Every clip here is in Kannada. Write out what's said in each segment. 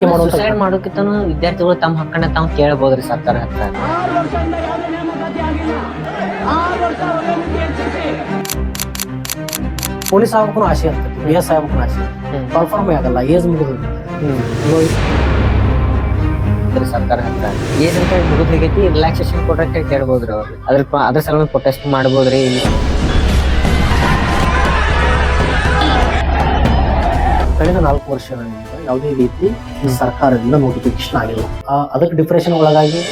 ಸುಸೈಡ್ ಮಾಡೋಕ್ಕಿಂತನೂ ವಿದ್ಯಾರ್ಥಿಗಳು ತಮ್ಮ ಹಕ್ಕನ್ನ ತಾವು ಕೇಳಬಹುದ್ರಿ ಸರ್ಕಾರ ಹತ್ರ. ಪೊಲೀಸ್ ಆಗ್ಬೇಕು ಆಸೆ ಇರ್ತೈತಿ, BS ಆಗ್ಬೇಕು ಆಸೆ ಕನ್ಫರ್ಮ್ ಆಗಲ್ಲ, ಏಜ್ ಮುಗಿದು ಸರ್ಕಾರ ಹತ್ರ ಏನಂತ ಮುಗಿದ್ಲಿಗೈತಿ ರಿಲ್ಯಾಕ್ಸೇಷನ್ ಕೊಟ್ರೆ ಕೇಳ್ಬೋದ್ರಿ ಅವ್ರು. ಅದ್ರ ಸಲುವಾಗಿ ಪ್ರೊಟೆಸ್ಟ್ ಮಾಡ್ಬೋದ್ರಿ. ಕಳೆದ 4 ವರ್ಷಗಳಿಂದ ಯಾವುದೇ ರೀತಿ ಸರ್ಕಾರದಿಂದ ನೋಟಿಫಿಕೇಶನ್ ಆಗಿಲ್ಲ. ಅದಕ್ಕೆ ಡಿಪ್ರೆಷನ್ ಒಳಗಾಗಿ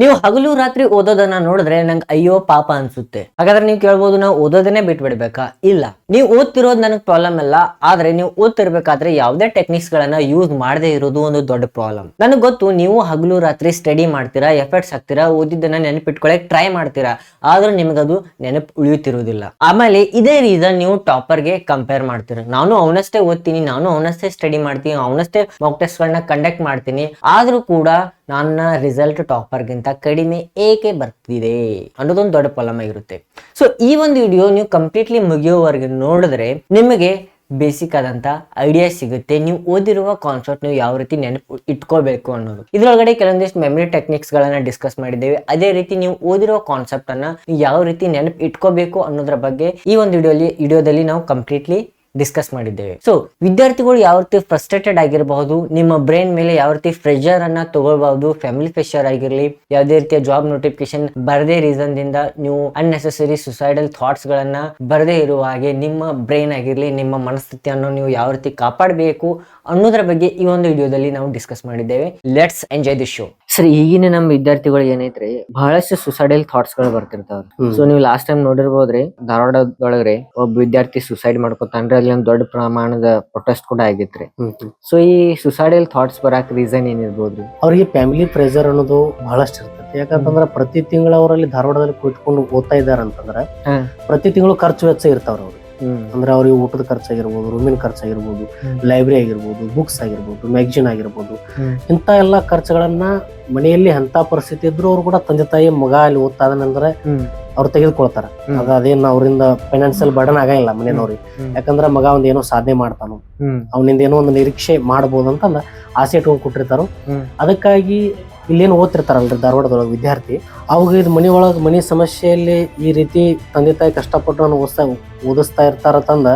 ನೀವು ಹಗಲು ರಾತ್ರಿ ಓದೋದನ್ನ ನೋಡಿದ್ರೆ ನಂಗೆ ಅಯ್ಯೋ ಪಾಪ ಅನ್ಸುತ್ತೆ. ಹಾಗಾದ್ರೆ ನೀವು ಕೇಳ್ಬೋದು, ನಾವು ಓದೋದನ್ನೇ ಬಿಟ್ಬಿಡ್ಬೇಕಾ? ಇಲ್ಲ, ನೀವು ಓದ್ತಿರೋದು ನನಗೆ ಪ್ರಾಬ್ಲಮ್ ಅಲ್ಲ. ಆದ್ರೆ ನೀವು ಓದ್ತಿರ್ಬೇಕಾದ್ರೆ ಯಾವುದೇ ಟೆಕ್ನಿಕ್ಸ್ ಗಳನ್ನ ಯೂಸ್ ಮಾಡದೇ ಇರೋದು ಒಂದು ದೊಡ್ಡ ಪ್ರಾಬ್ಲಮ್. ನನಗೆ ಗೊತ್ತು, ನೀವು ಹಗಲು ರಾತ್ರಿ ಸ್ಟಡಿ ಮಾಡ್ತೀರಾ, ಎಫರ್ಟ್ಸ್ ಹಾಕ್ತೀರಾ, ಓದಿದ್ದನ್ನ ನೆನಪಿಟ್ಕೊಳಕ್ ಟ್ರೈ ಮಾಡ್ತೀರಾ, ಆದ್ರೂ ನಿಮಗದು ನೆನಪು ಉಳಿಯುತ್ತಿರುವುದಿಲ್ಲ. ಆಮೇಲೆ ಇದೇ ರೀಸನ್ ನೀವು ಟಾಪರ್ಗೆ ಕಂಪೇರ್ ಮಾಡ್ತೀರಾ. ನಾನು ಅವನಷ್ಟೇ ಓದ್ತೀನಿ, ನಾನು ಅವನಷ್ಟೇ ಸ್ಟಡಿ ಮಾಡ್ತೀನಿ, ಅವನಷ್ಟೇ ಮಾಕ್ ಟೆಸ್ಟ್ ಗಳನ್ನ ಕಂಡಕ್ಟ್ ಮಾಡ್ತೀನಿ, ಆದ್ರೂ ಕೂಡ ನನ್ನ ರಿಸಲ್ಟ್ ಟಾಪರ್ಗಿಂತ ಕಡಿಮೆ ಏಕೆ ಬರ್ತಿದೆ ಅನ್ನೋದೊಂದು ದೊಡ್ಡ ಪ್ರಾಬ್ಲಮ್ ಆಗಿರುತ್ತೆ. ಸೊ ಈ ಒಂದು ವಿಡಿಯೋ ನೀವು ಕಂಪ್ಲೀಟ್ಲಿ ಮುಗಿಯೋವರೆಗೆ ನೋಡಿದ್ರೆ ನಿಮಗೆ ಬೇಸಿಕ್ ಆದಂತ ಐಡಿಯಾ ಸಿಗುತ್ತೆ. ನೀವು ಓದಿರುವ ಕಾನ್ಸೆಪ್ಟ್ ನೀವು ಯಾವ ರೀತಿ ನೆನಪು ಇಟ್ಕೋಬೇಕು ಅನ್ನೋದು. ಇದ್ರೊಳಗಡೆ ಕೆಲವೊಂದಿಷ್ಟು ಮೆಮರಿ ಟೆಕ್ನಿಕ್ಸ್ ಗಳನ್ನ ಡಿಸ್ಕಸ್ ಮಾಡಿದ್ದೇವೆ. ಅದೇ ರೀತಿ ನೀವು ಓದಿರೋ ಕಾನ್ಸೆಪ್ಟ್ ಅನ್ನ ಯಾವ ರೀತಿ ನೆನಪು ಇಟ್ಕೋಬೇಕು ಅನ್ನೋದ್ರ ಬಗ್ಗೆ ಈ ಒಂದು ವಿಡಿಯೋದಲ್ಲಿ ನಾವು ಕಂಪ್ಲೀಟ್ಲಿ ಡಿಸ್ಕಸ್ ಮಾಡಿದ್ದೇವೆ. ಸೊ ವಿದ್ಯಾರ್ಥಿಗಳು ಯಾವ ರೀತಿ ಫ್ರಸ್ಟ್ರೇಟೆಡ್ ಆಗಿರಬಹುದು, ನಿಮ್ಮ ಬ್ರೈನ್ ಮೇಲೆ ಯಾವ ರೀತಿ ಪ್ರೆಷರ್ ಅನ್ನ ತಗೊಳ್ಬಹುದು, ಫ್ಯಾಮಿಲಿ ಪ್ರೆಷರ್ ಆಗಿರ್ಲಿ, ಯಾವುದೇ ರೀತಿಯ ಜಾಬ್ ನೋಟಿಫಿಕೇಶನ್ ಬರದೇ ರೀಸನ್ ದಿಂದ ನೀವು ಅನ್ನೆಸೆಸರಿ ಸುಸೈಡಲ್ ಥಾಟ್ಸ್ ಗಳನ್ನ ಬರದೇ ಇರುವ ಹಾಗೆ ನಿಮ್ಮ ಬ್ರೈನ್ ಆಗಿರ್ಲಿ, ನಿಮ್ಮ ಮನಸ್ಥಿತಿಯನ್ನು ನೀವು ಯಾವ ರೀತಿ ಕಾಪಾಡಬೇಕು ಅನ್ನೋದ್ರ ಬಗ್ಗೆ ಈ ಒಂದು ವಿಡಿಯೋದಲ್ಲಿ ನಾವು ಡಿಸ್ಕಸ್ ಮಾಡಿದ್ದೇವೆ. Let's enjoy the show. Sir, ಈಗಿನ ನಮ್ಮ ವಿದ್ಯಾರ್ಥಿಗಳು ಏನೈತ್ರಿ, ಬಹಳಷ್ಟು ಸುಸೈಡಲ್ ಥಾಟ್ಸ್ ಗಳು ಬರ್ತಿರ್ತಾವ್ರಿ. ಸೊ ನೀವು ಲಾಸ್ಟ್ ಟೈಮ್ ನೋಡಿರ್ಬೋದ್ರಿ, ಧಾರವಾಡದೊಳಗ್ರಿ ಒಬ್ಬ ವಿದ್ಯಾರ್ಥಿ ಸುಸೈಡ್ ಮಾಡ್ಕೊತಾನ್ರಿ. ಅಲ್ಲಿ ಒಂದು ದೊಡ್ಡ ಪ್ರಮಾಣದ ಪ್ರೊಟೆಸ್ಟ್ ಕೂಡ ಆಗಿತ್ರಿ. ಸೊ ಈ ಸುಸೈಡಲ್ ಥಾಟ್ಸ್ ಬರಾಕ್ ರೀಸನ್ ಏನಿರ್ಬೋದ್ರಿ? ಅವ್ರಿಗೆ ಫ್ಯಾಮಿಲಿ ಪ್ರೆಷರ್ ಅನ್ನೋದು ಬಹಳಷ್ಟು ಇರ್ತೈತಿ. ಯಾಕಂತಂದ್ರ ಪ್ರತಿ ತಿಂಗಳು ಅವರಲ್ಲಿ ಧಾರವಾಡದಲ್ಲಿ ಕುಳಿತುಕೊಂಡು ಓದ್ತಾ ಇದಾರೆ ಅಂತಂದ್ರ ಪ್ರತಿ ತಿಂಗಳು ಖರ್ಚು ವೆಚ್ಚ ಇರ್ತಾವ್ರ ಅವ್ರು. ಅಂದ್ರೆ ಅವ್ರಿಗೆ ಊಟದ ಖರ್ಚಾಗಿರ್ಬೋದು, ರೂಮಿನ ಖರ್ಚಾಗಿರ್ಬೋದು, ಲೈಬ್ರರಿ ಆಗಿರ್ಬೋದು, ಬುಕ್ಸ್ ಆಗಿರ್ಬೋದು, ಮ್ಯಾಗಜಿನ್ ಆಗಿರ್ಬೋದು, ಇಂತ ಎಲ್ಲಾ ಖರ್ಚುಗಳನ್ನ ಮನೆಯಲ್ಲಿ ಅಂತ ಪರಿಸ್ಥಿತಿ ಇದ್ರು ಅವ್ರು ಕೂಡ ತಂದೆ ತಾಯಿ ಮಗ ಅಲ್ಲಿ ಓದ್ತಾ ಇದಾನಂದ್ರೆ ಅವ್ರು ತೆಗೆದುಕೊಳ್ತಾರ. ಅದೇನ್ ಅವರಿಂದ ಫೈನಾನ್ಸಿಯಲ್ ಬರ್ಡನ್ ಆಗಂಗಿಲ್ಲ ಮನೆಯವ್ರಿಗೆ. ಯಾಕಂದ್ರ ಮಗ ಒಂದ್ ಏನೋ ಸಾಧನೆ ಮಾಡ್ತಾನು, ಅವನಿಂದ ಏನೋ ಒಂದು ನಿರೀಕ್ಷೆ ಮಾಡ್ಬೋದು ಅಂತಂದ ಆಸೆ ಇಟ್ಕೊಂಡ್ ಕೊಟ್ಟಿರ್ತಾರು. ಅದಕ್ಕಾಗಿ ಇಲ್ಲೇನು ಓದ್ತಿರ್ತಾರಲ್ರಿ ಧಾರವಾಡದೊಳಗೆ ವಿದ್ಯಾರ್ಥಿ, ಅವಾಗ ಇದು ಮನಿ ಸಮಸ್ಯೆಯಲ್ಲಿ ಈ ರೀತಿ ತಂದೆ ತಾಯಿ ಕಷ್ಟಪಟ್ಟು ಓದಿಸ್ತಾ ಇರ್ತಾರತಂದ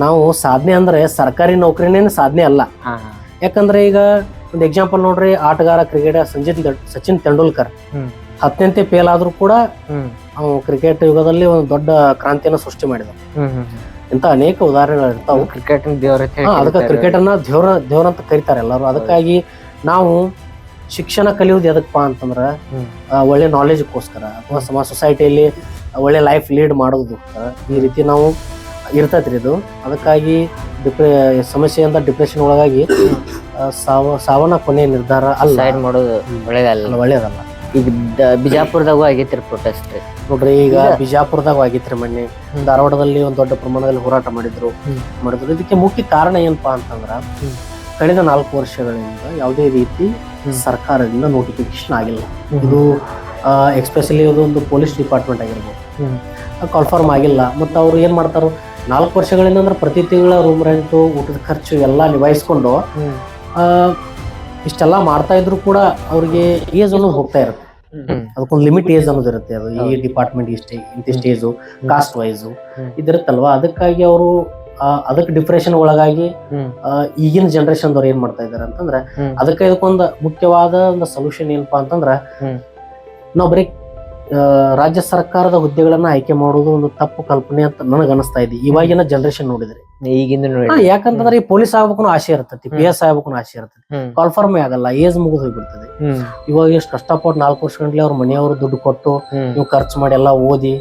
ನಾವು ಸಾಧನೆ ಅಂದ್ರೆ ಸರ್ಕಾರಿ ನೌಕರಿನೇ ಸಾಧನೆ ಅಲ್ಲ. ಯಾಕಂದ್ರೆ ಈಗ ಒಂದು ಎಕ್ಸಾಂಪಲ್ ನೋಡ್ರಿ, ಆಟಗಾರ ಕ್ರಿಕೆಟರ್ ಸಚಿನ್ ತೆಂಡೂಲ್ಕರ್ 10ನೇ ಫೇಲ್ ಆದ್ರೂ ಕೂಡ ಅವ್ನು ಕ್ರಿಕೆಟ್ ಯುಗದಲ್ಲಿ ಒಂದು ದೊಡ್ಡ ಕ್ರಾಂತಿಯನ್ನ ಸೃಷ್ಟಿ ಮಾಡಿದ. ಇಂತ ಅನೇಕ ಉದಾಹರಣೆಗಳು ಇರ್ತಾವ. ಕ್ರಿಕೆಟ್ ದೇವ್ರ ಅದಕ್ಕೆ ಕ್ರಿಕೆಟ್ ಅನ್ನ ದೇವ್ರ ಅಂತ ಕರೀತಾರೆ ಎಲ್ಲರೂ. ಅದಕ್ಕಾಗಿ ನಾವು ಶಿಕ್ಷಣ ಕಲಿಯೋದು ಎದಕ್ಕಪ್ಪ ಅಂತಂದ್ರ ಒಳ್ಳೆ ನಾಲೆಜ್ಗೋಸ್ಕರ ಅಥವಾ ಸೊಸೈಟಿಯಲ್ಲಿ ಒಳ್ಳೆ ಲೈಫ್ ಲೀಡ್ ಮಾಡೋದಕ್ಕೋಸ್ಕರ ಈ ರೀತಿ ನಾವು ಇರ್ತೈತ್ರಿ ಇದು. ಅದಕ್ಕಾಗಿ ಸಮಸ್ಯೆಯಿಂದ ಡಿಪ್ರೆಷನ್ ಒಳಗಾಗಿ ಸಾವನ್ನ ಕೊನೆಯ ನಿರ್ಧಾರ ಅಲ್ಲ. ಮಾಡೋದು ಒಳ್ಳೇದಲ್ಲ. ಈಗ ಬಿಜಾಪುರದಾಗೂ ಆಗೈತ್ರಿ ಪ್ರೊಟೆಸ್ಟ್ ನೋಡ್ರಿ. ಈಗ ಬಿಜಾಪುರದಾಗ ಆಗೈತ್ರಿ ಮೊನ್ನೆ. ಧಾರವಾಡದಲ್ಲಿ ಒಂದ್ ದೊಡ್ಡ ಪ್ರಮಾಣದಲ್ಲಿ ಹೋರಾಟ ಮಾಡಿದ್ರು. ಇದಕ್ಕೆ ಮುಖ್ಯ ಕಾರಣ ಏನಪ್ಪಾ ಅಂತಂದ್ರ ಕಳೆದ 4 ವರ್ಷಗಳಿಂದ ಯಾವುದೇ ರೀತಿ ಸರ್ಕಾರದಿಂದ ನೋಟಿಫಿಕೇಶನ್ ಆಗಿಲ್ಲ. ಇದು ಎಕ್ಸ್ಪೆಷಲಿ ಒಂದು ಪೊಲೀಸ್ ಡಿಪಾರ್ಟ್ಮೆಂಟ್ ಆಗಿರ್ಬೋದು, ಕನ್ಫರ್ಮ್ ಆಗಿಲ್ಲ. ಮತ್ತು ಅವ್ರು ಏನ್ ಮಾಡ್ತಾರ, 4 ವರ್ಷಗಳಿಂದ ಅಂದ್ರೆ ಪ್ರತಿ ತಿಂಗಳ ರೂಮ್ ರೆಂಟು, ಊಟದ ಖರ್ಚು ಎಲ್ಲ ನಿಭಾಯಿಸ್ಕೊಂಡು ಇಷ್ಟೆಲ್ಲ ಮಾಡ್ತಾ ಇದ್ರು ಕೂಡ ಅವ್ರಿಗೆ ಏಜ್ ಅನ್ನೋದು ಹೋಗ್ತಾ ಇರುತ್ತೆ. ಅದಕ್ಕೊಂದು ಲಿಮಿಟ್ ಏಜ್ ಅನ್ನೋದು ಇರುತ್ತೆ. ಅದು ಈ ಡಿಪಾರ್ಟ್ಮೆಂಟ್ ಇಂತಿಷ್ಟು ಏಜು, ಕಾಸ್ಟ್ ವೈಸು ಇದಿರುತ್ತಲ್ವಾ. ಅದಕ್ಕಾಗಿ ಅವರು ಅದಕ್ಕೆ ಡಿಪ್ರೆಷನ್ ಒಳಗಾಗಿ ಈಗಿನ ಜನರೇಷನ್ ದವ್ರು ಏನ್ ಮಾಡ್ತಾ ಇದಾರೆ ಅಂತಂದ್ರೆ ಅದಕ್ಕೆ ಇದಕ್ಕೊಂದು ಮುಖ್ಯವಾದ ಒಂದು ಸೊಲ್ಯೂಷನ್ ಏನಪ್ಪಾ ಅಂತಂದ್ರ ನಾವು ಬರೀ ರಾಜ್ಯ ಸರ್ಕಾರದ ಹುದ್ದೆಗಳನ್ನ ಆಯ್ಕೆ ಮಾಡೋದು ಒಂದು ತಪ್ಪು ಕಲ್ಪನೆ ಅಂತ ನನಗ್ ಅನಿಸ್ತಾ ಇದೆ ಇವಾಗಿನ ಜನರೇಷನ್ ನೋಡಿದ್ರೆ. ಯಾಕಂತಂದ್ರೆ ಈ ಪೊಲೀಸ್ ಆಗ್ಬೇಕು ಆಸೆ ಇರ್ತೈತಿ, BS ಆಗ್ಬೇಕು ಆಸೆ ಇರ್ತೈತಿ, ಕನ್ಫರ್ಮ್ ಆಗಲ್ಲ, ಏಜ್ ಮುಗಿದು ಹೋಗ್ಬಿಡ್ತದೆ. ಇವಾಗ ಎಷ್ಟು ಕಷ್ಟಪಟ್ಟು 4 ವರ್ಷ ಗಂಟ್ಲೆ ಅವ್ರ ಮನೆಯವರು ದುಡ್ಡು ಕೊಟ್ಟು ನೀವು ಖರ್ಚು ಮಾಡಿ ಎಲ್ಲಾ ಓದಿ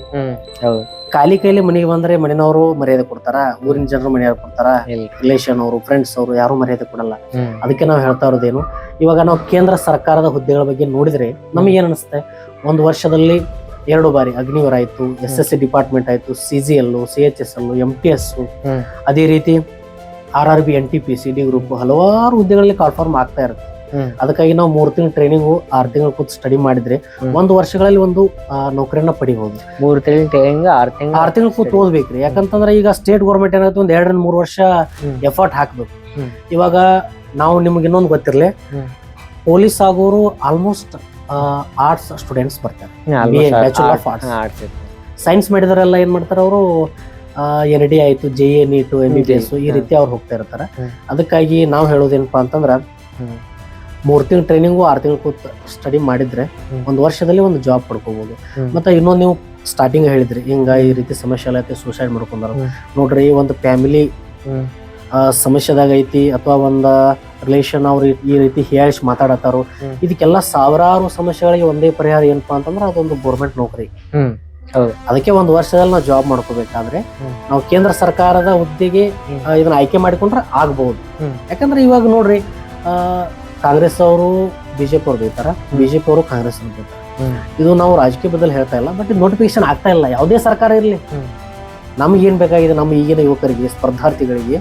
ಖಾಲಿ ಕೈಲಿ ಮನೆಗೆ ಬಂದ್ರೆ ಮನೆಯವರು ಮರ್ಯಾದೆ ಕೊಡ್ತಾರ, ಊರಿನ ಜನರು ಮರ್ಯಾದೆ ಕೊಡ್ತಾರ, ರಿಲೇಷನ್ ಅವರು, ಫ್ರೆಂಡ್ಸ್ ಅವರು ಯಾರು ಮರ್ಯಾದೆ ಕೊಡಲ್ಲ. ಅದಕ್ಕೆ ನಾವು ಹೇಳ್ತಾ ಇರೋದೇನು, ಇವಾಗ ನಾವು ಕೇಂದ್ರ ಸರ್ಕಾರದ ಹುದ್ದೆಗಳ ಬಗ್ಗೆ ನೋಡಿದ್ರೆ ನಮಗೆ ಏನ್ ಅನಿಸುತ್ತೆ, ಒಂದು ವರ್ಷದಲ್ಲಿ 2 ಬಾರಿ ಅಗ್ನಿವೀರ ಆಯ್ತು, SSC ಡಿಪಾರ್ಟ್ಮೆಂಟ್ ಆಯ್ತು, CGL, CHSL, MTS, ಅದೇ ರೀತಿ RRB NTPC D ಗ್ರೂಪ್ ಹಲವಾರು ಹುದ್ದೆಗಳಲ್ಲಿ ಕಾಲ್ಫಾರ್ಮ್ ಆಗ್ತಾ ಇರುತ್ತೆ. ಅದಕ್ಕಾಗಿ ನಾವು 3 ತಿಂಗಳು ಟ್ರೈನಿಂಗು 6 ತಿಂಗಳು ಕೂತ್ ಸ್ಟಡಿ ಮಾಡಿದ್ರೆ 1 ವರ್ಷಗಳಲ್ಲಿ ಒಂದು ನೌಕರಿಯನ್ನ ಪಡಿಬಹುದು. 3 ತಿಂಗಳು ಟ್ರೈನಿಂಗ್ 6 ತಿಂಗಳು ಕೂತ್ ಓದ್ಬೇಕ್ರಿ. ಯಾಕಂತಂದ್ರೆ ಈಗ ಸ್ಟೇಟ್ ಗೌರ್ಮೆಂಟ್ ಏನಾಗುತ್ತೆ, 1 2 3 ವರ್ಷ ಎಫರ್ಟ್ ಹಾಕ್ಬೇಕು. ಇವಾಗ ನಾವು ನಿಮ್ಗೆ ಇನ್ನೊಂದು ಗೊತ್ತಿರ್ಲಿ, ಪೊಲೀಸ್ ಆಗೋರು ಆಲ್ಮೋಸ್ಟ್ ಆರ್ಟ್ಸ್ ಸ್ಟೂಡೆಂಟ್ಸ್ ಬರ್ತಾರೆ, ಬ್ಯಾಚುಲರ್ ಆಫ್ ಆರ್ಟ್ಸ್. ಸೈನ್ಸ್ ಮಾಡಿದವರೆಲ್ಲ ಏನ್ ಮಾಡ್ತಾರೆ, ಅವರು ND ಆಯ್ತು, JA NEET MBBS ಈ ರೀತಿ ಅವ್ರು ಹೋಗ್ತಾ ಇರ್ತಾರೆ. ಅದಕ್ಕಾಗಿ ನಾವು ಹೇಳೋದೇನಪ್ಪಾ ಅಂತಂದ್ರ 3 ತಿಂಗಳು ಟ್ರೈನಿಂಗು 6 ತಿಂಗಳು ಕೂತ್ ಸ್ಟಡಿ ಮಾಡಿದ್ರೆ 1 ವರ್ಷದಲ್ಲಿ ಒಂದು ಜಾಬ್ ಪಡ್ಕೋಬಹುದು. ಮತ್ತೆ ಇನ್ನೊಂದು ನೀವು ಸ್ಟಾರ್ಟಿಂಗ್ ಹೇಳಿದ್ರಿ ಹಿಂಗ ಈ ರೀತಿ ಸಮಸ್ಯೆ ಎಲ್ಲ ಸೂಸೈಡ್ ಮಾಡ್ಕೊಂಡಾರ ನೋಡ್ರಿ. ಒಂದು ಫ್ಯಾಮಿಲಿ ಸಮಸ್ಯೆದಾಗ ಐತಿ ಅಥವಾ ಒಂದು ರಿಲೇಷನ್ ಅವ್ರು ಈ ರೀತಿ ಹೇಳಿಸಿ ಮಾತಾಡತ್ತಾರು, ಇದಕ್ಕೆಲ್ಲ ಸಾವಿರಾರು ಸಮಸ್ಯೆಗಳಿಗೆ ಒಂದೇ ಪರಿಹಾರ ಏನಪ್ಪಾ ಅಂತಂದ್ರೆ ಅದೊಂದು ಗೌರ್ಮೆಂಟ್ ನೌಕರಿ. ಅದಕ್ಕೆ 1 ವರ್ಷದಲ್ಲಿ ನಾವು ಜಾಬ್ ಮಾಡ್ಕೋಬೇಕಾದ್ರೆ ನಾವು ಕೇಂದ್ರ ಸರ್ಕಾರದ ಹುದ್ದೆಗೆ ಇದನ್ನ ಆಯ್ಕೆ ಮಾಡಿಕೊಂಡ್ರೆ ಆಗ್ಬಹುದು. ಯಾಕಂದ್ರೆ ಇವಾಗ ನೋಡ್ರಿ, ಕಾಂಗ್ರೆಸ್ ಅವರು BJP ಅವ್ರು ಬೈತಾರ, BJP ಅವರು ಕಾಂಗ್ರೆಸ್ ಅವ್ರು ಬೈತಾರ. ಇದು ನಾವು ರಾಜಕೀಯ ಬದಲು ಹೇಳ್ತಾ ಇಲ್ಲ, ಬಟ್ ನೋಟಿಫಿಕೇಶನ್ ಆಗ್ತಾ ಇಲ್ಲ. ಯಾವುದೇ ಸರ್ಕಾರ ಇರಲಿ, ನಮ್ಗೆ ಏನ್ ಬೇಕಾಗಿದೆ, ನಮ್ಮ ಈಗಿನ ಯುವಕರಿಗೆ ಸ್ಪರ್ಧಾರ್ಥಿಗಳಿಗೆ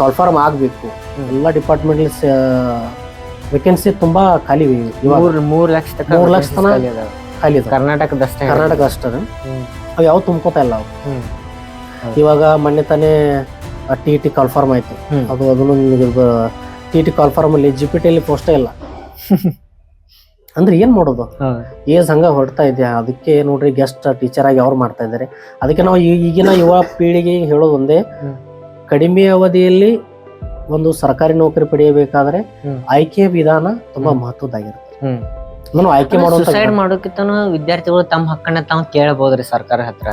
ಕಾಲ್ಫಾರ್ಮ್ ಆಗ್ಬೇಕು. ಎಲ್ಲ ಡಿಪಾರ್ಟ್ಮೆಂಟ್ ವೇಕೆನ್ಸಿ ತುಂಬಾ ಖಾಲಿ ಇವಾಗ 3 ಲಕ್ಷ ತನ ಖಾಲಿ ಇದೆ ಕರ್ನಾಟಕ ಅಷ್ಟೇ. ಅವು ಯಾವ ತುಂಬ್ಕೋತಾ ಇಲ್ಲ ಅವು. ಇವಾಗ ಮೊನ್ನೆ ತಾನೇ TET ಕಾಲ್ಫಾರ್ಮ್ ಆಯ್ತು. ಅದನ್ನು TET ಕಾಲ್ಫಾರ್ಮ್ ಅಲ್ಲಿ GPT ಅಲ್ಲಿ ಪೋಸ್ಟೇ ಇಲ್ಲ. ಅಂದ್ರೆ ಏನ್ ಮಾಡೋದು, ಏಜ್ ಹಂಗ ಹೊರಡ್ತಾ ಇದೆ. ಅದಕ್ಕೆ ನೋಡ್ರಿ ಗೆಸ್ಟ್ ಟೀಚರ್ ಆಗಿ ಅವ್ರು ಮಾಡ್ತಾ ಇದ್ದಾರೆ. ಅದಕ್ಕೆ ನಾವು ಈಗಿನ ಯುವ ಪೀಳಿಗೆ ಹೇಳೋದು ಒಂದೇ, ಕಡಿಮೆ ಅವಧಿಯಲ್ಲಿ ಒಂದು ಸರ್ಕಾರಿ ನೌಕರಿ ಪಡೆಯಬೇಕಾದ್ರೆ ಆಯ್ಕೆಯ ವಿಧಾನ ತುಂಬಾ ಮಹತ್ವದಾಗಿರುತ್ತೆ. ನಾನು ಆಯ್ಕೆ ಮಾಡೋಕ್ಕಿಂತನೂ ವಿದ್ಯಾರ್ಥಿಗಳು ತಮ್ಮ ಹಕ್ಕನ್ನ ತಾವು ಕೇಳಬಹುದ್ರಿ ಸರ್ಕಾರ ಹತ್ರ.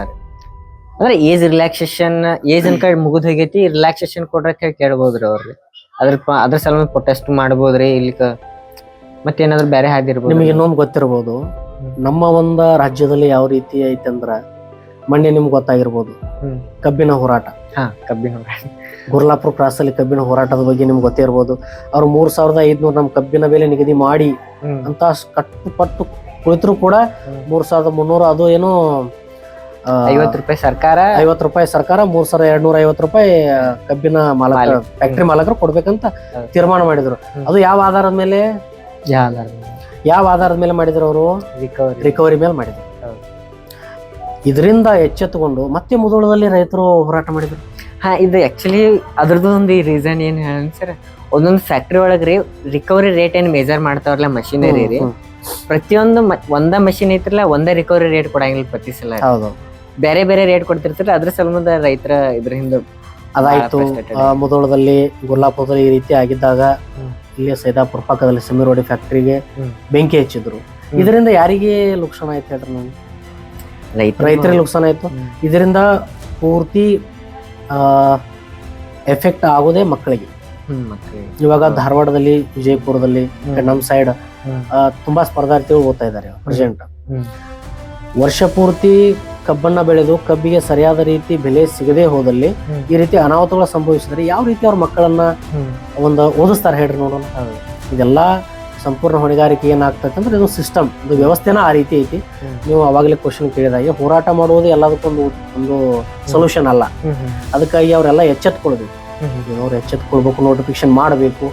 ಅಂದ್ರೆ ಏಜ್ ರಿಲ್ಯಾಕ್ಸೇಷನ್, ಏಜ್ ಅನ್ಕ ಮುಗಿದ್ ಹೋಗೈತಿ, ರಿಲ್ಯಾಕ್ಸೇಷನ್ ಕೊಡ್ರಕ್ಕೆ ಕೇಳ್ಬೋದ್ರಿ ಅವ್ರಿಗೆ. ಅದ್ರ ಸಲುವಾಗಿ ಪ್ರೊಟೆಸ್ಟ್ ಮಾಡ್ಬೋದ್ರಿ. ಇಲ್ಲಿ ಮತ್ತೇನಾದ್ರು ಬೇರೆ ಹಾದಿರ್ಬೋದು. ನಿಮ್ಗೆ ಇನ್ನೊಂದು ಗೊತ್ತಿರ್ಬೋದು, ನಮ್ಮ ಒಂದು ರಾಜ್ಯದಲ್ಲಿ ಯಾವ ರೀತಿ ಐತೆ ಅಂದ್ರ, ಮೊನ್ನೆ ನಿಮ್ಗೆ ಗೊತ್ತಾಗಿರ್ಬೋದು ಕಬ್ಬಿನ ಹೋರಾಟ. ಗುರ್ಲಾಪುರ ಕ್ರಾಸ್ ಅಲ್ಲಿ ಕಬ್ಬಿನ ಹೋರಾಟದ ಬಗ್ಗೆ ನಿಮ್ಗೆ ಗೊತ್ತೇ ಇರ್ಬೋದು. ಅವ್ರು 3500 ನಮ್ ಕಬ್ಬಿನ ಬೆಲೆ ನಿಗದಿ ಮಾಡಿ ಅಂತ ಕಟ್ಟುಪಟ್ಟು ಕುಳಿತರು ಕೂಡ 3300 ಅದು ಏನೋ 50 ರೂಪಾಯಿ ಸರ್ಕಾರ, 3250 ರೂಪಾಯಿ ಕಬ್ಬಿನ ಫ್ಯಾಕ್ಟ್ರಿ ಮಾಲಕರು ಕೊಡ್ಬೇಕಂತ ತೀರ್ಮಾನ ಮಾಡಿದ್ರು. ಅದು ಯಾವ ಆಧಾರದ ಮೇಲೆ ಮಾಡಿದ್ರು ಅವರು? ರಿಕವರಿ ಮೇಲೆ ಮಾಡಿದ್ರು. ಇದರಿಂದ ಎಚ್ಚೆತ್ತುಕೊಂಡು ಮತ್ತೆ ಮುಧೋಳದಲ್ಲಿ ರೈತರು ಹೋರಾಟ ಮಾಡಿದ್ರು. ಇದು ಆಕ್ಚುಲಿ ಅದ್ರದ್ದು ಒಂದು ರೀಸನ್ ಏನ್ ಹೇಳ ಸರ್, ಒಂದೊಂದು ಫ್ಯಾಕ್ಟ್ರಿ ಒಳಗ್ರಿ ರಿಕವರಿ ರೇಟ್ ಏನ್ ಮೆಜರ್ ಮಾಡ್ತಾವ್ರಲ್ಲ ಮಷಿನರಿ ರೀ, ಪ್ರತಿಯೊಂದು ಒಂದ ಮಷಿನ್ ಐತ್ರಲ್ಲ ಒಂದೇ ರಿಕವರಿ ರೇಟ್ ಕೊಡಂಗಿಲ್ಲ ಪ್ರತಿ ಸಲ. ಬೇರೆ ಬೇರೆ ರೇಟ್ ಕೊಡ್ತಿರ್ತಾರೆ. ಅದ್ರ ಸಂಬಂಧ ರೈತರ ಇದ್ರ ಹಿಂದೆ ಅದಾಯ್ತು. ಮುಧೋಳದಲ್ಲಿ ಗುರ್ಲಾಪುರದಲ್ಲಿ ಈ ರೀತಿ ಆಗಿದ್ದಾಗ ಇಲ್ಲಿ ಸೈದಾಪುರ ಪಕ್ಕದಲ್ಲಿ ಸಮೀರೋಡಿ ಫ್ಯಾಕ್ಟ್ರಿಗೆ ಬೆಂಕಿ ಹಚ್ಚಿದ್ರು. ಇದರಿಂದ ಯಾರಿಗೆ ಲುಕ್ಷಣ ಆಯ್ತು ಹೇಳ್ರಿ? ನಾನು ರೈತರಿಗೆ ಲುಕ್ಷಣ ಆಯ್ತು. ಇದರಿಂದ ಪೂರ್ತಿ ಎಫೆಕ್ಟ್ ಆಗೋದೇ ಮಕ್ಕಳಿಗೆ. ಇವಾಗ ಧಾರವಾಡದಲ್ಲಿ, ವಿಜಯಪುರದಲ್ಲಿ, ನಮ್ ಸೈಡ್ ತುಂಬಾ ಸ್ಪರ್ಧಾರ್ಥಿಗಳು ಓದ್ತಾ ಇದ್ದಾರೆ ಪ್ರೆಸೆಂಟ್. ವರ್ಷ ಪೂರ್ತಿ ಕಬ್ಬನ್ನ ಬೆಳೆದು ಕಬ್ಬಿಗೆ ಸರಿಯಾದ ರೀತಿ ಬೆಲೆ ಸಿಗದೆ ಹೋದಲ್ಲಿ ಈ ರೀತಿ ಅನಾಹುತಗಳು ಸಂಭವಿಸಿದ್ರೆ ಯಾವ ರೀತಿ ಅವ್ರ ಮಕ್ಕಳನ್ನ ಒಂದು ಓದಿಸ್ತಾರೆ ಹೇಳ್ರಿ ನೋಡೋಣ. ಇದೆಲ್ಲ ಸಂಪೂರ್ಣ ಹೊಣೆಗಾರಿಕೆ ಏನಾಗ್ತೈತೆ ಅಂದ್ರೆ ಇದು ಸಿಸ್ಟಮ್, ಇದು ವ್ಯವಸ್ಥೆನ ಆ ರೀತಿ ಐತಿ. ನೀವು ಅವಾಗಲೇ ಕ್ವಶನ್ ಕೇಳಿದಾಗೆ ಹೋರಾಟ ಮಾಡುವುದು ಎಲ್ಲದಕ್ಕೊಂದು ಒಂದು ಸೊಲ್ಯೂಷನ್ ಅಲ್ಲ. ಅದಕ್ಕಾಗಿ ಅವರೆಲ್ಲ ಎಚ್ಚೆತ್ಕೊಳ್ಬೇಕು. ಅವ್ರು ಎಚ್ಚೆತ್ಕೊಳ್ಬೇಕು, ನೋಟಿಫಿಕೇಶನ್ ಮಾಡಬೇಕು.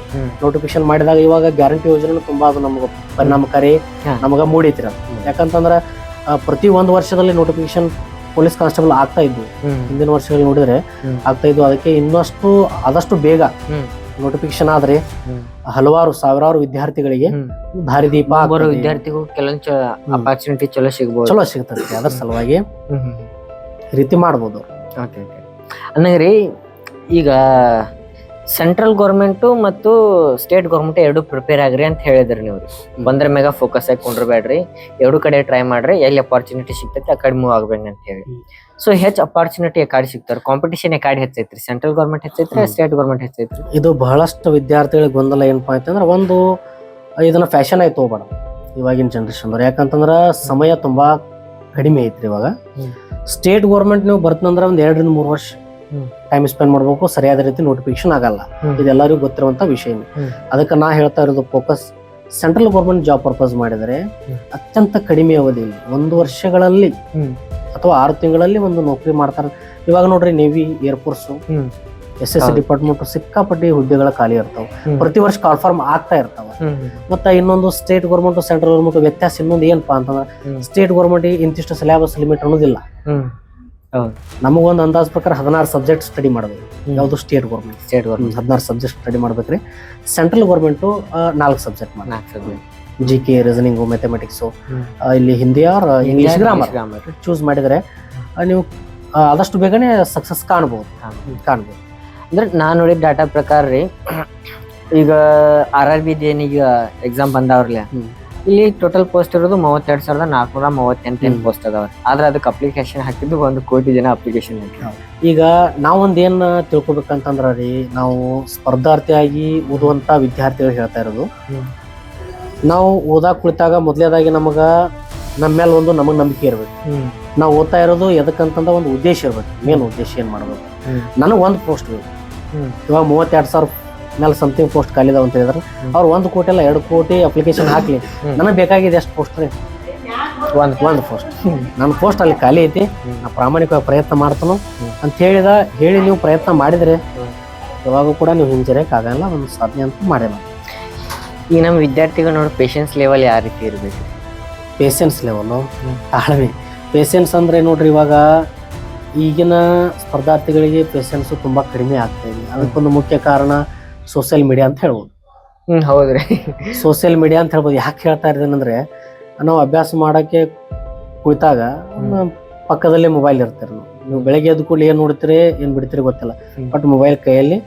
ನೋಟಿಫಿಕೇಶನ್ ಮಾಡಿದಾಗ ಇವಾಗ ಗ್ಯಾರಂಟಿ ಯೋಜನೆ ತುಂಬಾ ಅದು ನಮ್ಗೆ ಪರಿಣಾಮಕಾರಿ ನಮಗ ಮೂಡಿತಿರ. ಯಾಕಂತಂದ್ರ ಪ್ರತಿ 1 ವರ್ಷದಲ್ಲಿ ನೋಟಿಫಿಕೇಶನ್ ಪೊಲೀಸ್ ಕಾನ್ಸ್ಟೇಬಲ್ ಆಗ್ತಾ ಇದ್ವು. ಹಿಂದಿನ ವರ್ಷಗಳಲ್ಲಿ ನೋಡಿದ್ರೆ ಆಗ್ತಾ ಇದ್ವು. ಅದಕ್ಕೆ ಇನ್ನಷ್ಟು ಆದಷ್ಟು ಬೇಗ ನೋಟಿಫಿಕೇಶನ್ ಆದ್ರೆ ಹಲವಾರು ಸಾವಿರಾರು ವಿದ್ಯಾರ್ಥಿಗಳಿಗೆ ದಾರಿದೀಪ. ವಿದ್ಯಾರ್ಥಿಗೂ ಕೆಲವೊಂದು ಅಪರ್ಚುನಿಟಿ ಚಲೋ ಸಿಗ್ತದೆ. ಅದ್ರ ಸಲುವಾಗಿ ಈ ರೀತಿ ಮಾಡ್ಬೋದು. ಅನ್ನಂಗ್ರಿ, ಈಗ ಸೆಂಟ್ರಲ್ ಗೌರ್ಮೆಂಟ್ ಮತ್ತು ಸ್ಟೇಟ್ ಗೌರ್ಮೆಂಟ್ ಎರಡು ಪ್ರಿಪೇರ್ ಆಗ್ರಿ ಅಂತ ಹೇಳಿದ್ರಿ ನೀವು. ಒಂದ್ರ ಮ್ಯಾಗ ಫೋಕಸ್ ಆಗಿ ಕೊಂಡ್ರಬೇಡ್ರಿ, ಎರಡು ಕಡೆ ಟ್ರೈ ಮಾಡ್ರಿ, ಎಲ್ಲಿ ಅಪಾರ್ಚುನಿಟಿ ಸಿಗ್ತೈತಿ ಆ ಕಡೆ ಮೂವ್ ಆಗ್ಬೇಕ ಅಂತ ಹೇಳಿ. ಸೊ ಹೆಚ್ಚು ಅಪಾರ್ಚುನಿಟಿ ಯಾಕಡೆ ಸಿಗ್ತಾರ? ಕಾಂಪಿಟೇಷನ್ ಯಾಕಡೆ ಹೆಚ್ಚೈತ್ರಿ? ಸೆಂಟ್ರಲ್ ಗೌರ್ಮೆಂಟ್ ಹೆಚ್ಚೈತ್ರಿ, ಸ್ಟೇಟ್ ಗೌರ್ಮೆಂಟ್ ಹೆಚ್ಚೈತ್ರಿ? ಇದು ಬಹಳಷ್ಟು ವಿದ್ಯಾರ್ಥಿಗಳಿಗೆ ಗೊಂದಲ ಏನಪ್ಪಾ ಅಂತಂದ್ರೆ, ಒಂದು ಇದನ್ನ ಫ್ಯಾಷನ್ ಆಯ್ತು ಹೋಗ್ಬೇಡ ಇವಾಗಿನ ಜನರೇಷನ್. ಯಾಕಂತಂದ್ರ ಸಮಯ ತುಂಬಾ ಕಡಿಮೆ ಐತ್ರಿ ಇವಾಗ. ಸ್ಟೇಟ್ ಗೌರ್ಮೆಂಟ್ ನೀವು ಬರ್ತಂದ್ರ ಒಂದ್ 2 ರಿಂದ 3 ವರ್ಷ ಟೈಮ್ ಸ್ಪೆಂಡ್ ಮಾಡ್ಬೇಕು, ಸರಿಯಾದ ರೀತಿ ನೋಟಿಫಿಕೇಶನ್ ಆಗಲ್ಲ. ಇದೆಲ್ಲರಿಗೂ ಗೊತ್ತಿರುವಂತ ವಿಷಯ. ಅದಕ್ಕೆ ನಾ ಹೇಳ್ತಾ ಇರೋದು focus central government job purpose ಮಾಡಿದರೆ ಅತ್ಯಂತ ಕಡಿಮೆ ಅವಧಿಯಲ್ಲಿ 1 ವರ್ಷಗಳಲ್ಲಿ ಅಥವಾ 6 ತಿಂಗಳಲ್ಲಿ ಒಂದು ನೌಕರಿ ಮಾಡ್ತಾರೆ. ಇವಾಗ ನೋಡ್ರಿ, ನೇವಿ, ಏರ್ಫೋರ್ಸ್ SSC ಡಿಪಾರ್ಟ್ಮೆಂಟ್ ಸಿಕ್ಕಾಪಟ್ಟಿ ಹುದ್ದೆಗಳ ಖಾಲಿ ಇರ್ತಾವ, ಪ್ರತಿ ವರ್ಷ ಕಾಲ್ಫಾರ್ಮ್ ಆಗ್ತಾ ಇರ್ತಾವ. ಮತ್ತೆ ಇನ್ನೊಂದು ಸ್ಟೇಟ್ ಗೌರ್ಮೆಂಟ್ ಸೆಂಟ್ರಲ್ ಗೌರ್ಮೆಂಟ್ ವ್ಯತ್ಯಾಸ ಇನ್ನೊಂದು ಏನಪ್ಪಾ ಅಂತಂದ್ರೆ ಸ್ಟೇಟ್ ಗೌರ್ಮೆಂಟ್ ಇಂತಿಷ್ಟು ಸಿಲೆಬಸ್ ಲಿಮಿಟ್ ಅನ್ನೋದಿಲ್ಲ. ನಮಗೊಂದು ಅಂದಾಜ್ ಪ್ರಕಾರ 16 ಸಬ್ಜೆಕ್ಟ್ ಸ್ಟಡಿ ಮಾಡಬೇಕು. ಯಾವುದು ಸ್ಟೇಟ್ ಗೌರ್ಮೆಂಟ್ 16 ಸಬ್ಜೆಕ್ಟ್ ಸ್ಟಡಿ ಮಾಡ್ಬೇಕ್ರಿ. Central government 4 subject GK, reasoning, mathematics, ಇಲ್ಲಿ Hindi or English grammar choose ಮಾಡಿದ್ರೆ ನೀವು ಆದಷ್ಟು ಬೇಗನೆ ಸಕ್ಸಸ್ ಕಾಣ್ಬೋದು. ಅಂದ್ರೆ ನಾನ್ ನೋಡಿದ ಡಾಟಾ ಪ್ರಕಾರ ರೀ, ಈಗ RRB ಏನೀಗ ಎಕ್ಸಾಮ್ ಬಂದವ್ರಲ್ಲ, ಇಲ್ಲಿ ಟೋಟಲ್ ಪೋಸ್ಟ್ ಇರೋದು 32,438 ಪೋಸ್ಟ್ ಅದಾವ. ಆದ್ರೆ ಅದಕ್ಕೆ ಅಪ್ಲಿಕೇಶನ್ ಹಾಕಿದ್ದು 1 ಕೋಟಿ ಜನ ಅಪ್ಲಿಕೇಶನ್ ಹಾಕಿದ್ರು. ಈಗ ನಾವೊಂದ್ ಏನ್ ತಿಳ್ಕೊಬೇಕಂತಂದ್ರ ರೀ, ನಾವು ಸ್ಪರ್ಧಾರ್ಥಿಯಾಗಿ ಓದುವಂತ ವಿದ್ಯಾರ್ಥಿಗಳು ಹೇಳ್ತಾ ಇರೋದು, ನಾವು ಓದಾಕ್ ಕುಳಿತಾಗ ಮೊದ್ಲೇದಾಗಿ ನಮಗ ನಮ್ಮ ಮೇಲೆ ಒಂದು ನಮಗ್ ನಂಬಿಕೆ ಇರ್ಬೇಕು. ನಾವು ಓದ್ತಾ ಇರೋದು ಎದಕ್ಕಂತಂದ ಒಂದು ಉದ್ದೇಶ ಇರ್ಬೇಕು. ಮೇನ್ ಉದ್ದೇಶ ಏನ್ ಮಾಡ್ಬೇಕು, ನನಗ್ ಒಂದು ಪೋಸ್ಟ್ ಬೇಕು. ಇವಾಗ 32,000 ಮೇಲೆ ಸಮಥಿಂಗ್ ಪೋಸ್ಟ್ ಖಾಲಿ ಇದಾವ ಅಂತ ಹೇಳಿದ್ರೆ ಅವ್ರು 1 ಕೋಟಿ ಅಲ್ಲ 2 ಕೋಟಿ ಅಪ್ಲಿಕೇಶನ್ ಹಾಕ್ಲಿ, ನನಗೆ ಬೇಕಾಗಿದೆ ಎಷ್ಟು ಪೋಸ್ಟ್ ರೀ? ಒಂದು ಪೋಸ್ಟ್. ನನ್ನ ಪೋಸ್ಟ್ ಅಲ್ಲಿ ಖಾಲಿ ಐತಿ, ನಾ ಪ್ರಾಮಾಣಿಕವಾಗಿ ಪ್ರಯತ್ನ ಮಾಡ್ತಾನು ಅಂತ ಹೇಳಿ ನೀವು ಪ್ರಯತ್ನ ಮಾಡಿದ್ರೆ ಯಾವಾಗೂ ಕೂಡ ನೀವು ಹಿಂಜರಿಯಕ್ ಆಗಲ್ಲ, ಒಂದು ಸಾಧನೆ ಅಂತ ಮಾಡಿಲ್ಲ. ಈಗ ನಮ್ಮ ವಿದ್ಯಾರ್ಥಿಗಳು ನೋಡಿ ಪೇಷನ್ಸ್ ಲೆವೆಲ್ ಯಾವ ರೀತಿ ಇರ್ಬೇಕು? ಪೇಷನ್ಸ್ ಲೆವೆಲ್ಲು, ತಾಳ್ಮೆ. ಪೇಷನ್ಸ್ ಅಂದ್ರೆ ನೋಡ್ರಿ, ಇವಾಗ ಈಗಿನ ಸ್ಪರ್ಧಾರ್ಥಿಗಳಿಗೆ ಪೇಷನ್ಸ್ ತುಂಬಾ ಕಡಿಮೆ ಆಗ್ತಾ ಇದೆ. ಅದಕ್ಕೊಂದು ಮುಖ್ಯ ಕಾರಣ ಸೋಷಿಯಲ್ ಮೀಡಿಯಾ ಅಂತ ಹೇಳ್ಬೋದು. ಹೌದ್ರಿ, ಸೋಷಿಯಲ್ ಮೀಡಿಯಾ ಅಂತ ಹೇಳ್ಬೋದು. ಯಾಕೆ ಹೇಳ್ತಾ ಇದ್ದೇನೆಂದ್ರೆ, ನಾವು ಅಭ್ಯಾಸ ಮಾಡಕ್ಕೆ ಕುಳಿತಾಗ ಪಕ್ಕದಲ್ಲೇ ಮೊಬೈಲ್ ಇರ್ತೀರಿ. ನೀವು ಬೆಳಗ್ಗೆ ಎದ್ದು ಕೂಡಲೇ ಏನ್ ನೋಡ್ತೀರಿ ಏನ್ ಬಿಡ್ತೀರಿ ಗೊತ್ತಿಲ್ಲ, ಬಟ್ ಮೊಬೈಲ್ ಕೈಯಲ್ಲಿ